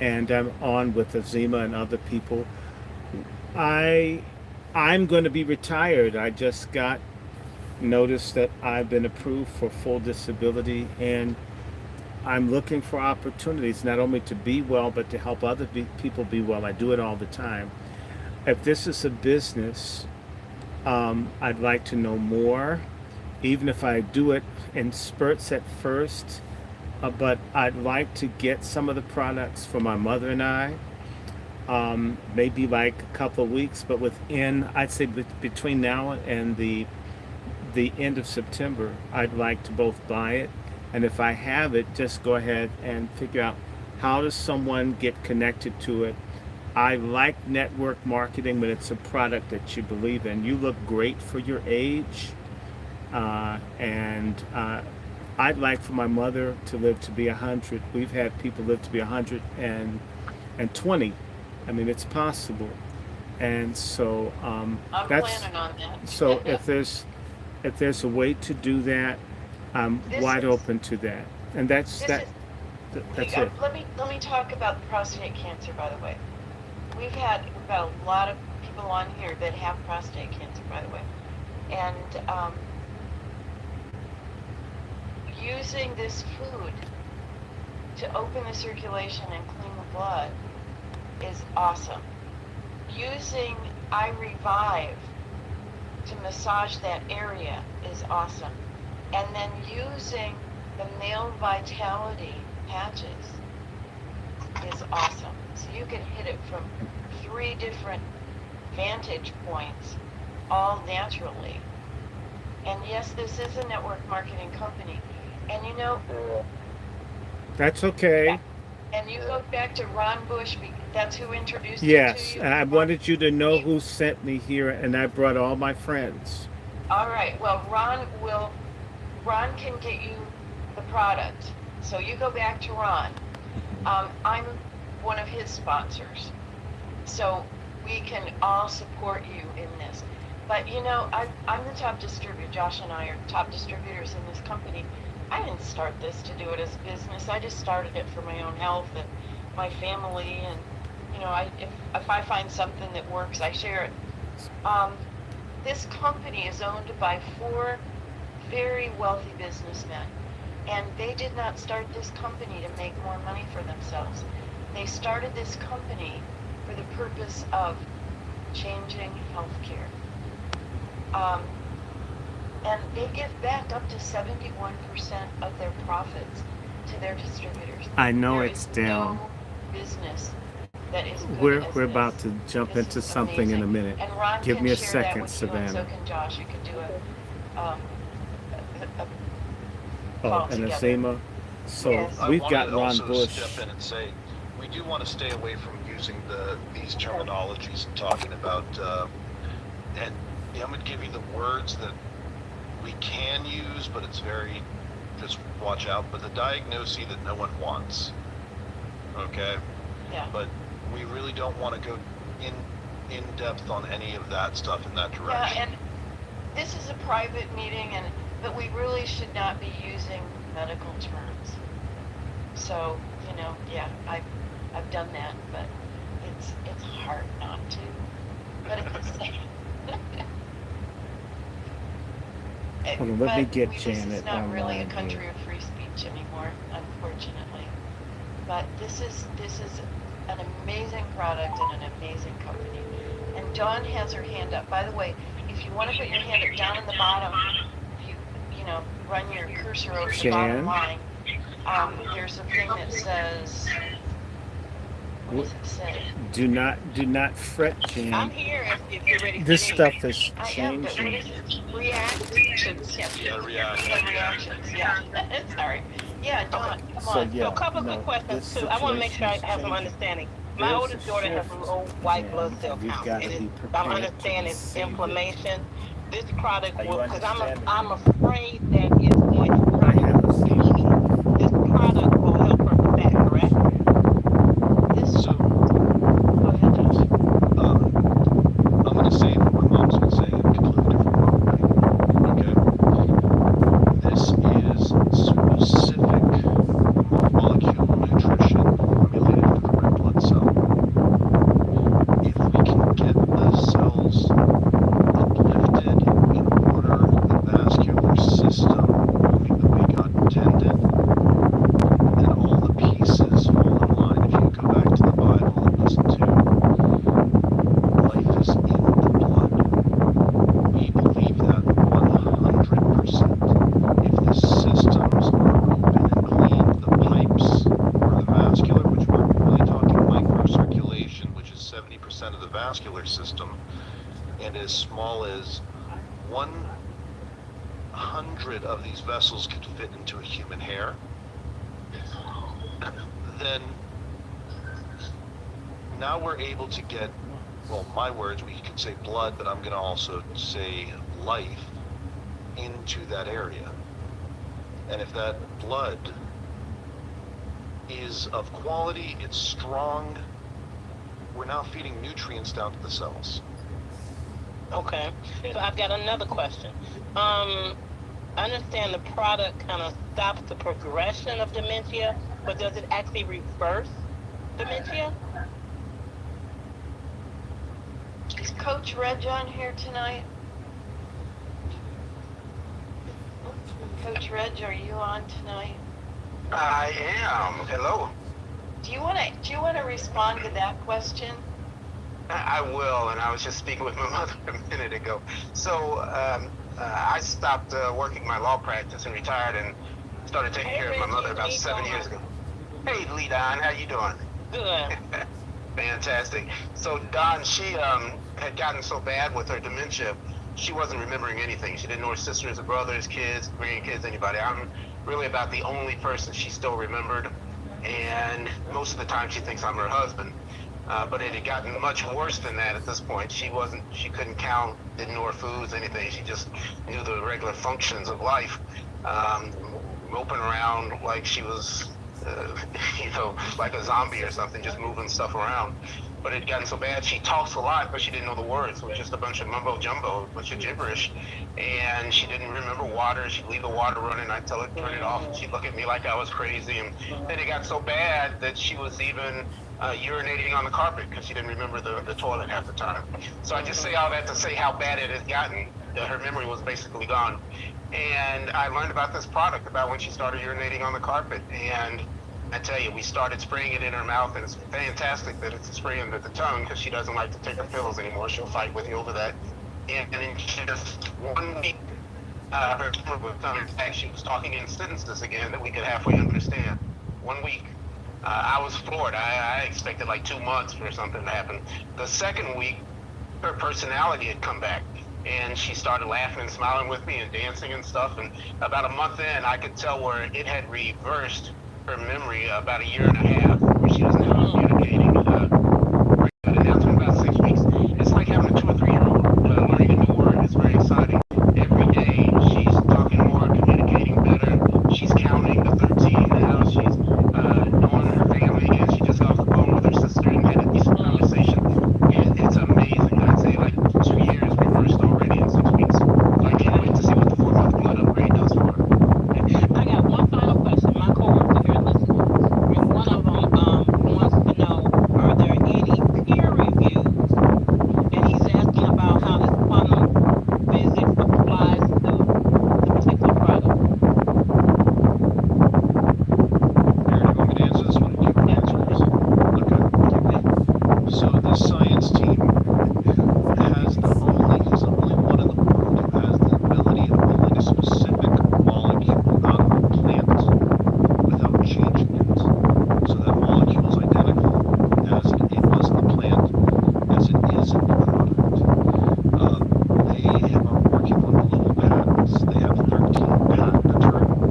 and I'm on with Azima and other people. I'm going to be retired. I just got notice that I've been approved for full disability, and I'm looking for opportunities not only to be well, but to help other people be well. I do it all the time. If this is a business, I'd like to know more, even if I do it in spurts at first. But I'd like to get some of the products for my mother and I. Maybe like a couple of weeks, but within, I'd say between now and the end of September, I'd like to both buy it, and if I have it, just go ahead and figure out how does someone get connected to it. I like network marketing when it's a product that you believe in. You look great for your age, and I'd like for my mother to live to be 100. We've had people live to be 120. I mean, it's possible. And so I'm that's planning on that. so if there's a way to do that, I'm This wide is open to that. And this is that's it. let me talk about prostate cancer, by the way. We've got a lot of people on here that have prostate cancer, by the way. And using this food to open the circulation and clean the blood is awesome. Using I Revive to massage that area is awesome. And then using the male vitality patches is awesome. So you can hit it from 3 different vantage points, all naturally. And yes, this is a network marketing company. And you know, That's okay. and you go back to Ron Bush, that's who introduced it Yes, to you. I wanted you to know who sent me here, and I brought all my friends. All right, well, Ron can get you the product. So you go back to Ron. I'm one of his sponsors. So we can all support you in this. But you know, I'm the top distributor. Josh and I are top distributors in this company. I didn't start this to do it as a business. I just started it for my own health and my family. And you know, if I find something that works, I share it. This company is owned by 4 very wealthy businessmen, and they did not start this company to make more money for themselves. They started this company for the purpose of changing healthcare. And they give back up to 71% of their profits to their distributors. I know There it's is down. no business that is good We're as we're this. about to jump This into is something in a amazing. minute. And Ron Give can me a share that second, with you, and so Savannah. can Josh. You can do a Oh, call and together. Azima. So Yes. I we've want got to Ron also Bush. step in and say we do want to stay away from using these terminologies and talking about and I'm going to give you the words that we can use, but it's very just watch out. But the diagnosis that no one wants, okay? Yeah. But we really don't want to go in depth on any of that stuff in that Yeah, direction. and this is a private meeting, but we really should not be using medical terms. So, you know, yeah, I've done that, but it's hard not to. But at the same Hold on, let me get this Janet is not really a online country here. of free speech anymore, unfortunately. But this is an amazing product and an amazing company. And Dawn has her hand up. By the way, if you want to put your hand up down in the bottom, if you know, run your cursor over the bottom Jan? line, there's a thing that says, what does it say? Do not fret, I'm Jan. here if you're ready for This me. stuff is I am, but what changing. is it? Reactions. Yes. Yeah, reaction. The reactions, yeah. Sorry. Yeah, Dawn, come So on. yeah, So a couple of no, quick questions this too. I want to make sure I situation's have some changing. understanding. My There's oldest a daughter has shift, low white blood Jan, cell and we've count, got to and be I'm prepared to understanding receive it. inflammation. This product Are you will, because understanding? I'm afraid that it's going to I hurt have a me. seizure. This product will help her with that, correct? This, So go ahead, Josh. I'm going to say what my mom's going to say in a completely different way. Okay. This is specific molecule nutrition formulated for the red blood cell. If we can get the cells uplifted in order the vascular system moving the way God intended, then all the pieces fall in line. If you go back to the Bible and listen to life is in the blood. We believe that 100%. If the systems are open and clean, the pipes or the vascular, which we're really talking microcirculation, which is 70% of the vascular system, and as small as 100 of these vessels could fit into a human hair, then now we're able to get, well, my words, we could say blood, but I'm going to also say life into that area. And if that blood is of quality, it's strong, we're now feeding nutrients down to the cells. Okay. So I've got another question. I understand the product kind of stops the progression of dementia, but does it actually reverse dementia? Is Coach Reg on here tonight? Coach Reg, are you on tonight? I am. Hello. Do you want to respond to that question? I will, and I was just speaking with my mother a minute ago. So I stopped working my law practice and retired and started taking care of my mother about 7 years ago. Hey, Lee Don, how you doing? Good. Fantastic. So Don, she had gotten so bad with her dementia, she wasn't remembering anything. She didn't know her sisters, her brothers, kids, grandkids, anybody. I'm really about the only person she still remembered, and most of the time she thinks I'm her husband. But it had gotten much worse than that at this point. She couldn't count, didn't know her foods, anything. She just knew the regular functions of life, moping around like she was, like a zombie or something, just moving stuff around. But it had gotten so bad, she talks a lot, but she didn't know the words. It was just a bunch of mumbo jumbo, a bunch of gibberish. And she didn't remember water. She'd leave the water running. I'd tell her to turn it off, and she'd look at me like I was crazy. And then it got so bad that she was even urinating on the carpet because she didn't remember the toilet half the time. So I just say all that to say how bad it had gotten. Her memory was basically gone. And I learned about this product about when she started urinating on the carpet. And I tell you, we started spraying it in her mouth, and it's fantastic that it's spraying at the tongue because she doesn't like to take her pills anymore. She'll fight with you over that. And in just 1 week, her tumor was coming back. She was talking in sentences again that we could halfway understand. 1 week. I was floored. I expected like 2 months for something to happen. The second week, her personality had come back. And she started laughing and smiling with me and dancing and stuff. And about a month in, I could tell where it had reversed her memory about 1.5 years, where she was now communicating pretty good. And now it's been about 6 weeks. It's like having a 2 or 3 year old learning a new word. It's very exciting. Every day she's talking more, communicating better. She's counting to 13 now. She's knowing her family again. She just got off the phone with her sister and had a decent conversation. It's amazing. I'd say like 2 years reversed already in 6 weeks. I can't wait to see what the 4-month blood upgrade does for her. I got one final question. My coworker here listening, and one of them wants to know, are there any peer reviews? And he's asking about how this quantum physics applies to the particular product. Aaron, you want me to answer this one? Do you want to answer this? Okay. So this science team is the only one in the world who has the ability to pull a specific molecule out of a plant without changing it. So that molecule is identical as it was in the plant as it is in the product. They are working on global patents. They have 13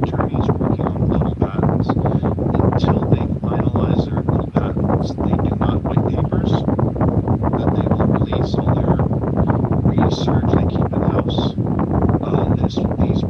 attorneys working on global patents. Until they finalize their global patents, they do not write papers, that they will release all their research they keep in-house. These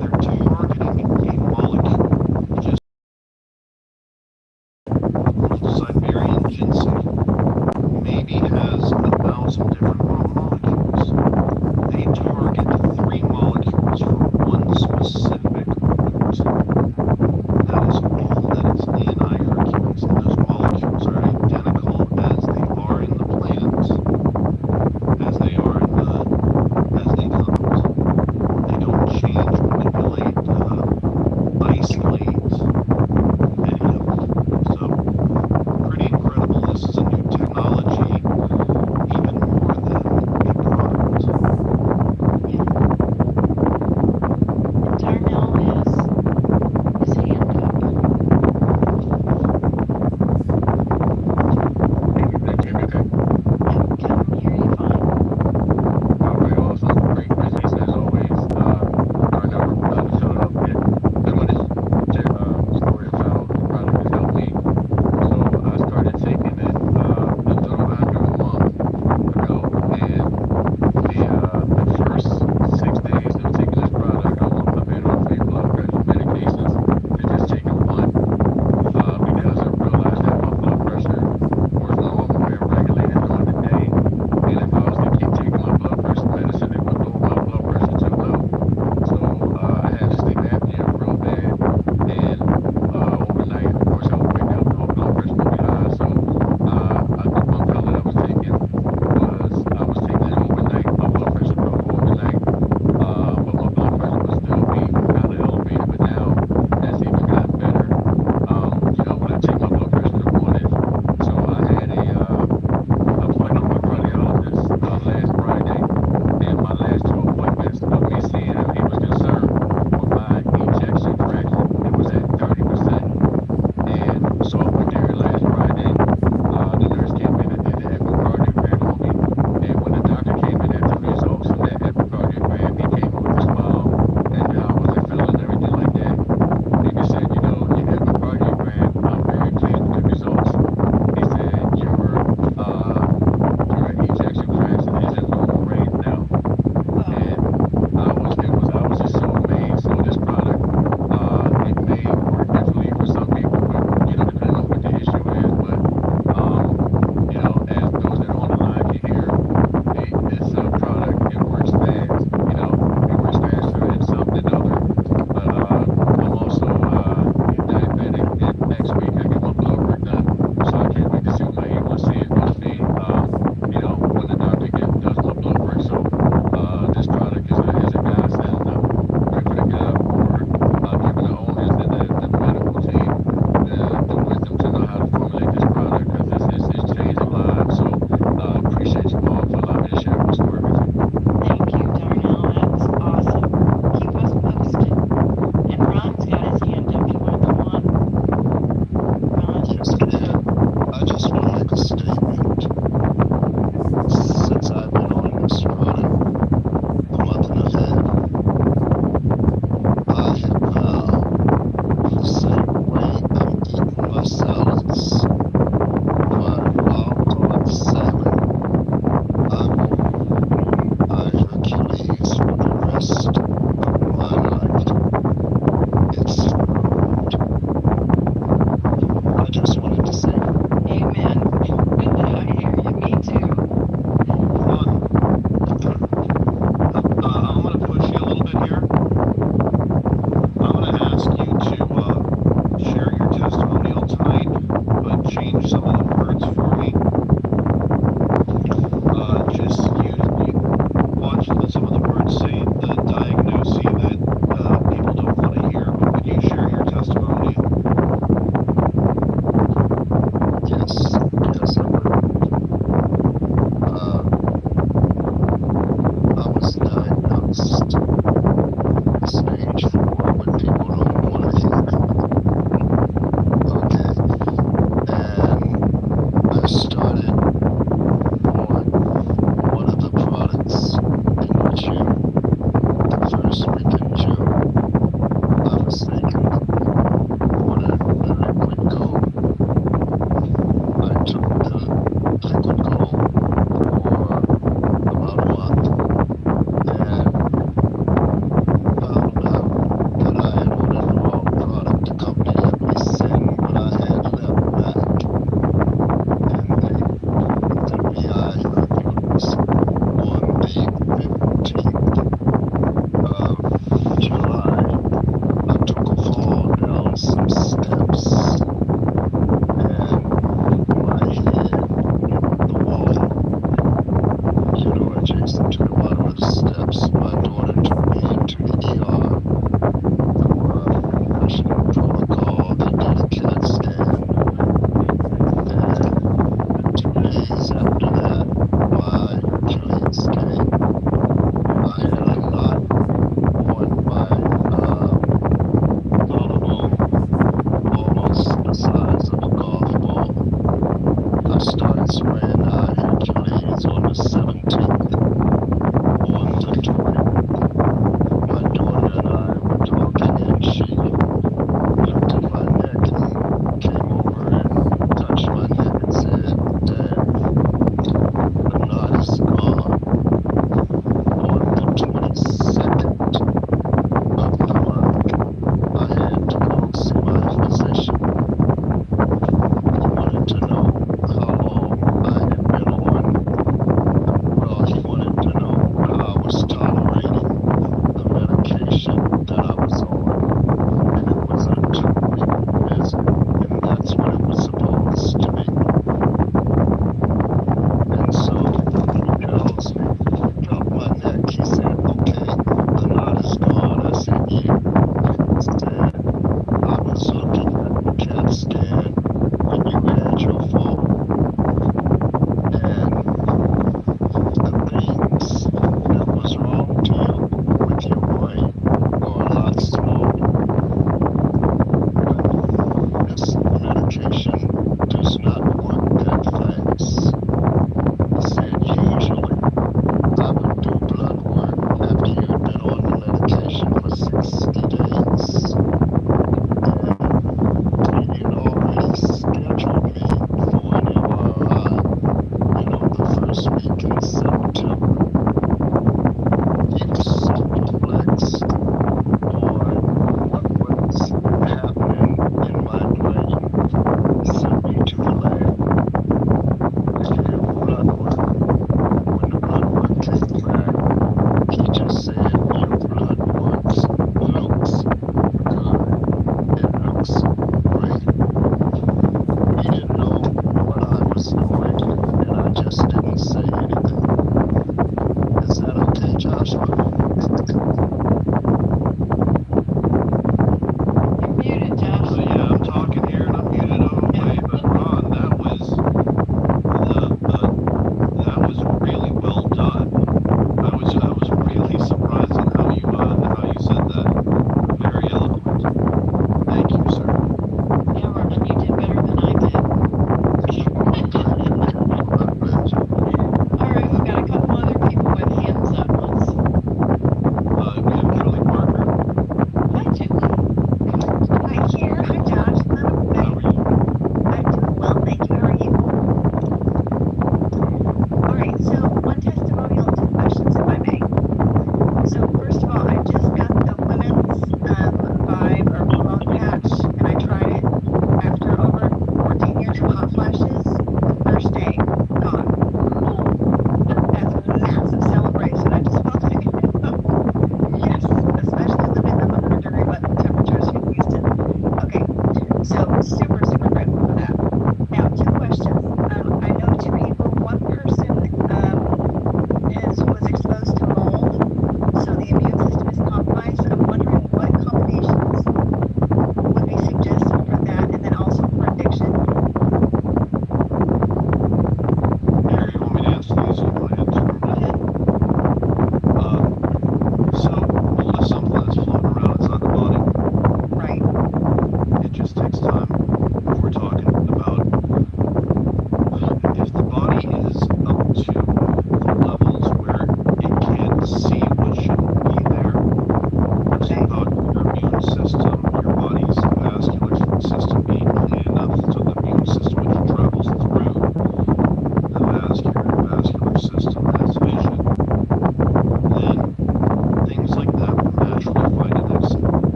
they're targeting a molecule. Just Siberian ginseng maybe has 1,000 different molecules. They target 3 molecules for one specific root. That is all that is in iHercules, and those molecules are identical as they are in the plant, as they are in the, as they come out. They don't change, manipulate,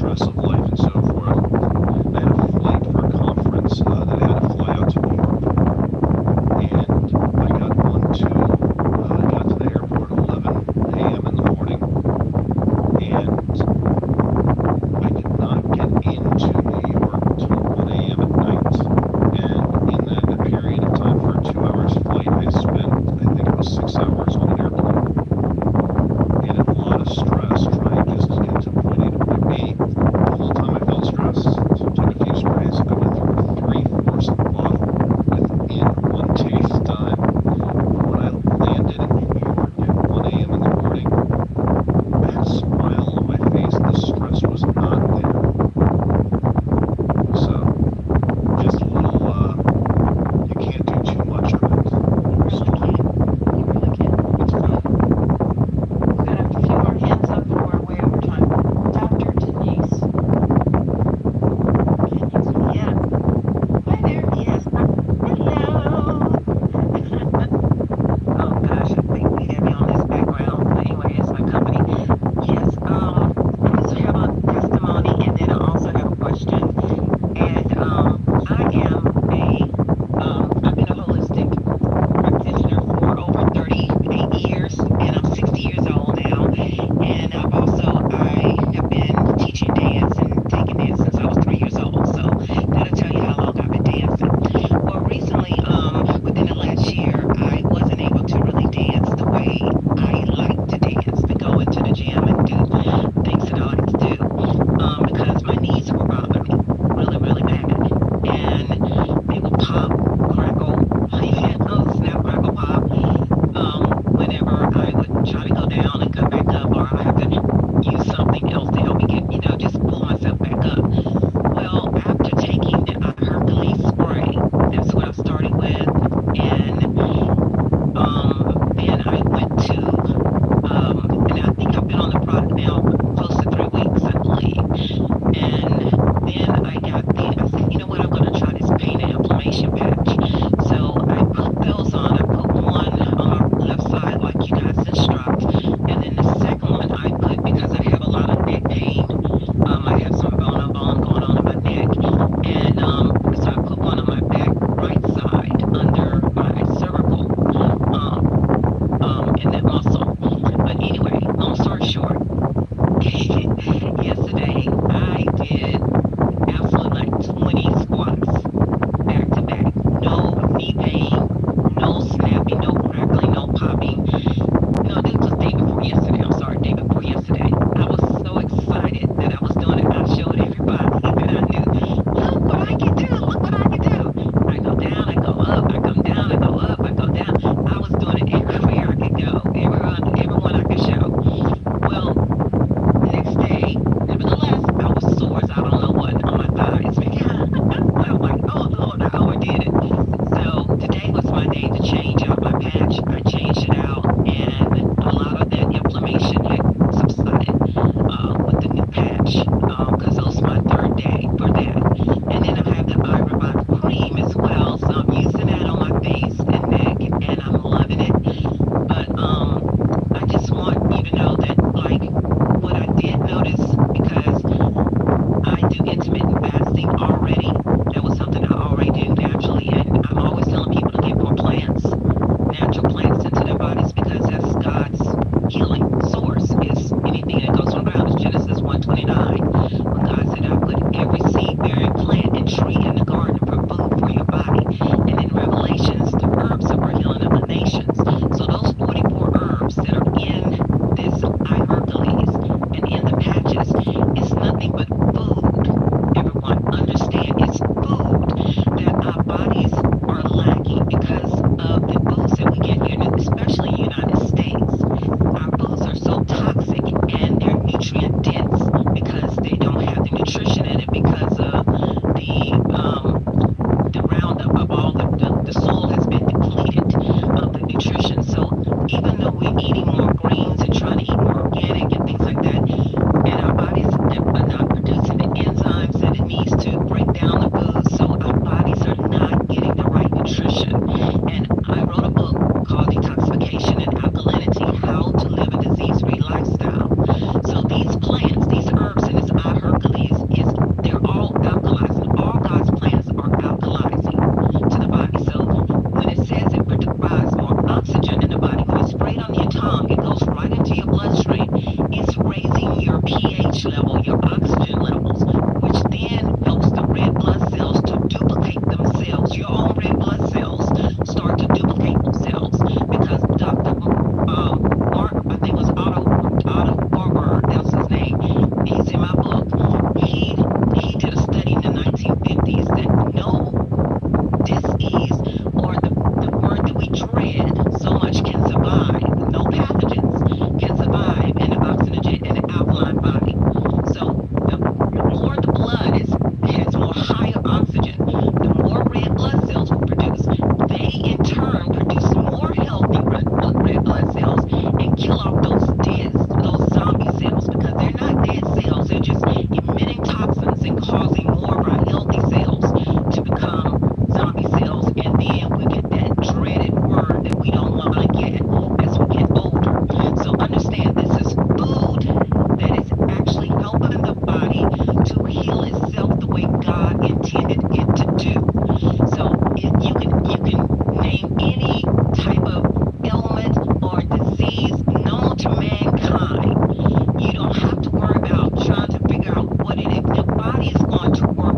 stress of life and so forth. I had a flight for a conference that I had to fly out to New York for. And I got to the airport at 11 a.m. in the morning, and I did not get into New York till 1 a.m. at night. And in that period of time, for a 2 hours flight, I spent, I think it was 6 hours on an airplane. And a lot of stress trying just to get to point A to point B. The whole time I felt stressed, so I took a few sprays. I went through three-fourths of the bottle within one taste time. But when I landed in New York at 1 a.m. in the morning, I had a smile on my face. The stress was not there. So, just a little, you can't do too much of it. Story. You really can't. It's good. We've got a few more hands up and we're way over time. Dr. Denise. Yeah. Hi there. Yes. Hello. Oh gosh, I think we have you on this background. But anyway, it's my company. Yes. I just have a testimony, and then I also have a question. And I've been a holistic practitioner for over 38 years, and I'm 60 years old now. And I have been teaching dance and taking dance since I was 3 years old. So that'll tell you how long I've been dancing. Well, recently, within the last year, I wasn't able to really dance the way I like to dance, to go into the gym and do things that I like to do, because my knees were bothering me really, really bad. And they would pop, crackle, snap, crackle, pop, whenever I would try to go down and come back up, or I have to use something else to help me get, just pull myself back up. Well, after taking the Hercules spray, that's what I started with, and then I went to, and I think I've been on the product now close to 3 weeks, I believe. And then I said, you know what, I'm going to try this pain and inflammation patch. So I put those on. I put one on my left side, like you guys instruct. And then the second one I put, because I have a lot of neck pain. I have some bone on bone going on in my neck. And so I put one on my back right side under my cervical, in that muscle. But anyway, long story short, yesterday I did absolutely like 20 squats back to back. No knee pain, no snapping, no crackling, no popping. No, this was day before yesterday. I'm sorry, day before yesterday. I was so excited that I was doing it. I showed everybody that I knew, look what I can do, look what I can do. I go down, I go up, I come down, I go up, I go down. I was doing it everywhere I could go, everyone I could show. Well, next day, nevertheless, I was sore as I don't know what on my thighs. I was like, oh Lord, I overdid it. So today was my day to change out my patch. I changed it out, and a lot of that inflammation had subsided with the new patch, because it was my third day for that. And then I have the eye revive cream as well, so I'm using that on my face and neck, and I'm loving it. But I just want you to know that, like, what I did notice, because I do intermittent fasting already. That was something I already do naturally, and I'm always telling people to get more plants, natural plants into their bodies, because that's God's healing source. Is anything that goes from the ground. It's Genesis 1:29. When God said, I put every seed-bearing plant and tree in the garden for food for your body. And in Revelations, the herbs are for healing of the nations. So those 44 herbs that are in this iHercules and in the patches, it's nothing but food. Everyone understand, it's food that our bodies are lacking because of the foods that we get here, especially in the United States. Our foods are so toxic and they're nutrient dense because they don't have the nutrition in it, because of the emitting toxins and causing more of our healthy cells to become zombie cells, and then we get that dreaded word that we don't want to get as we get older. So understand this is food that is actually helping the body to heal itself the way God intended it to do. So you can name any type of ailment or disease known to mankind. You don't have to worry about trying to figure out what it is. Your body is going to work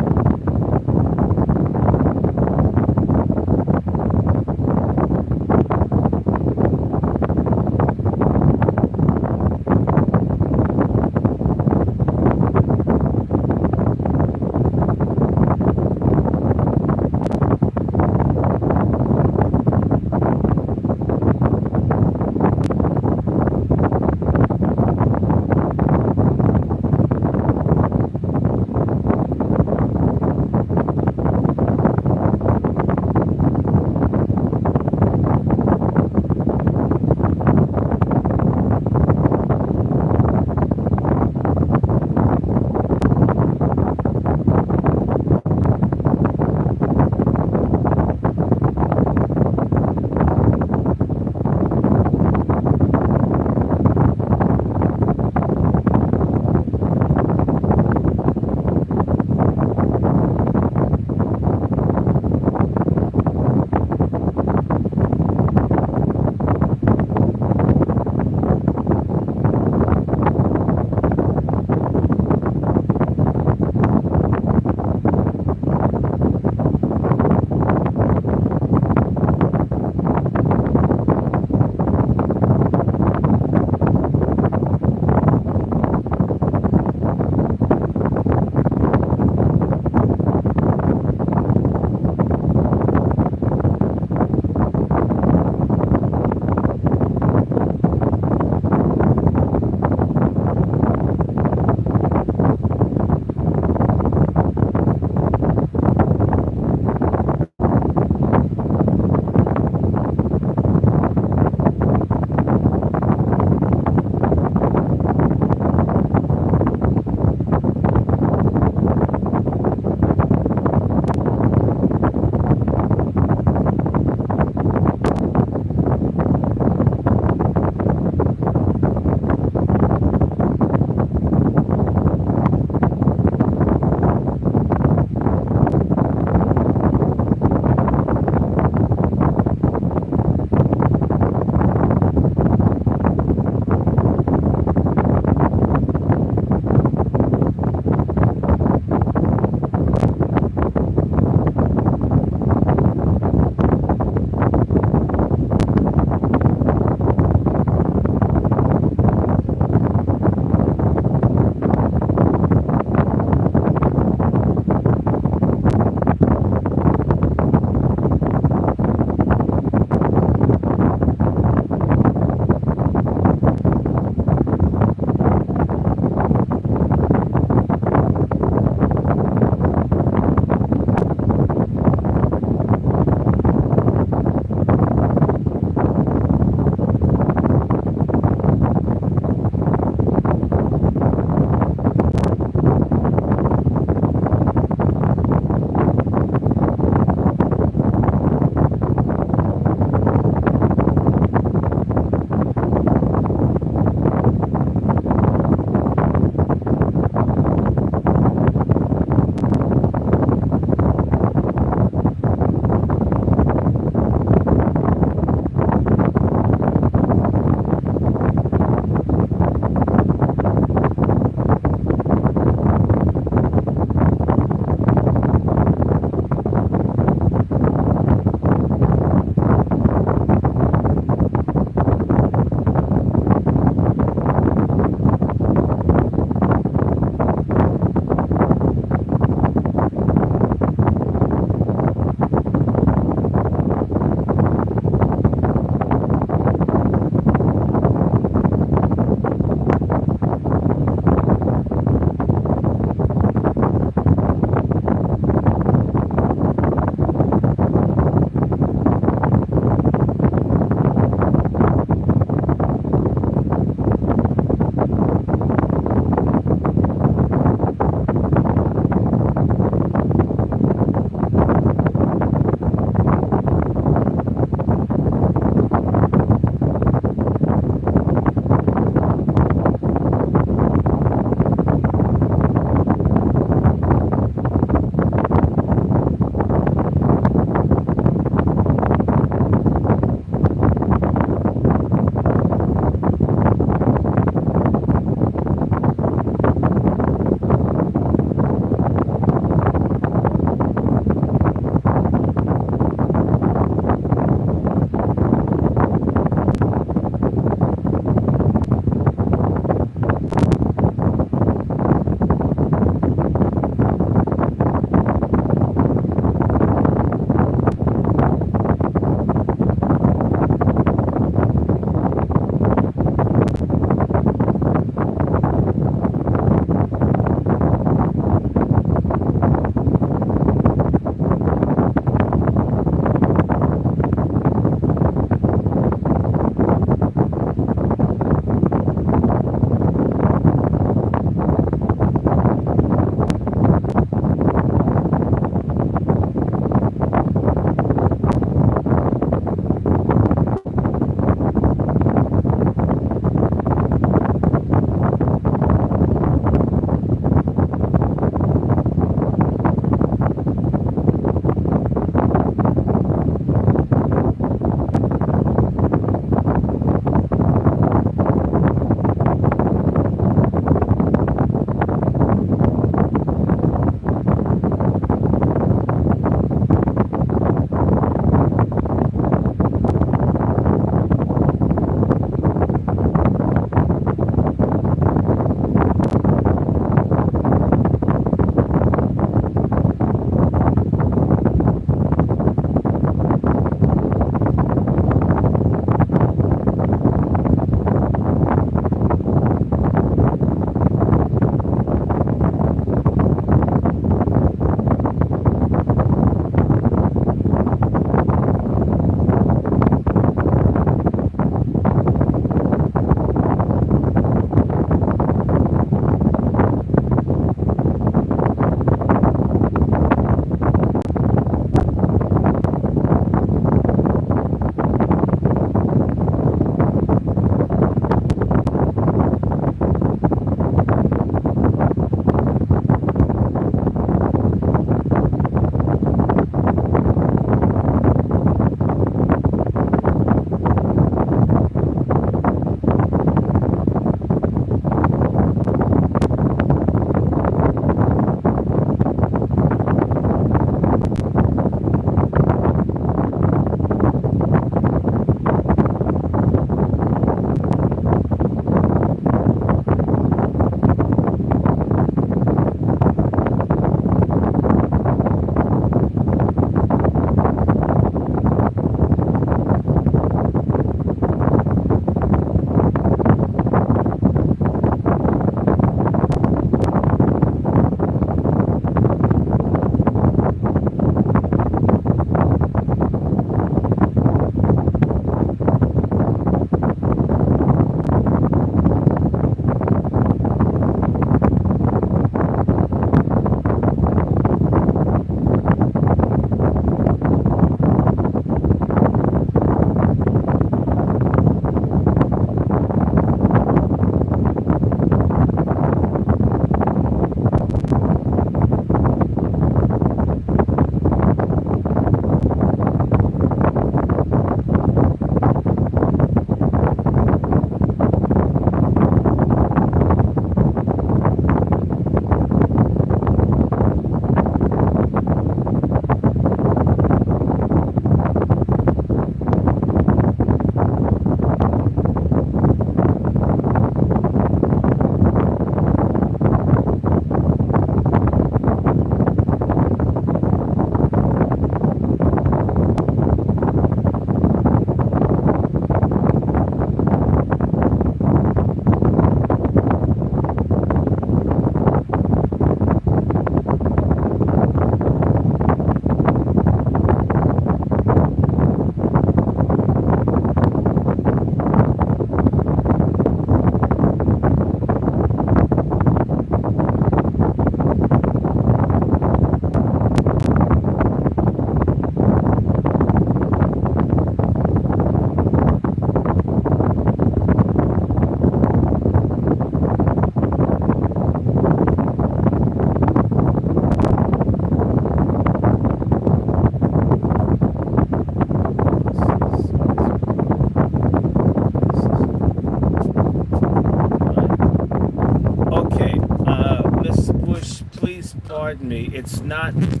pardon me. It's nothing.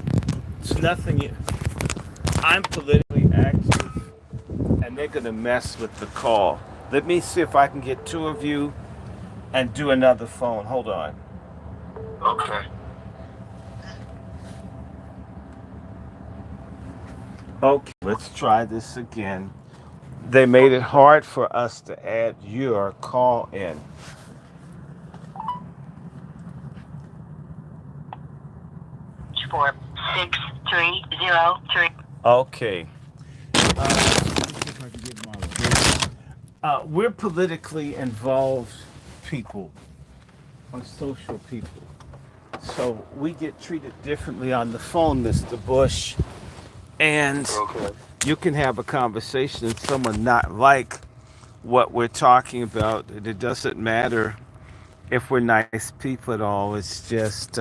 I'm politically active, and they're gonna mess with the call. Let me see if I can get two of you and do another phone. Hold on. Okay. Okay, let's try this again. They made it hard for us to add your call in. 460303. Okay. We're politically involved people, or social people. So we get treated differently on the phone, Mr. Bush. And Okay. you can have a conversation and someone not like what we're talking about. It doesn't matter if we're nice people at all. It's just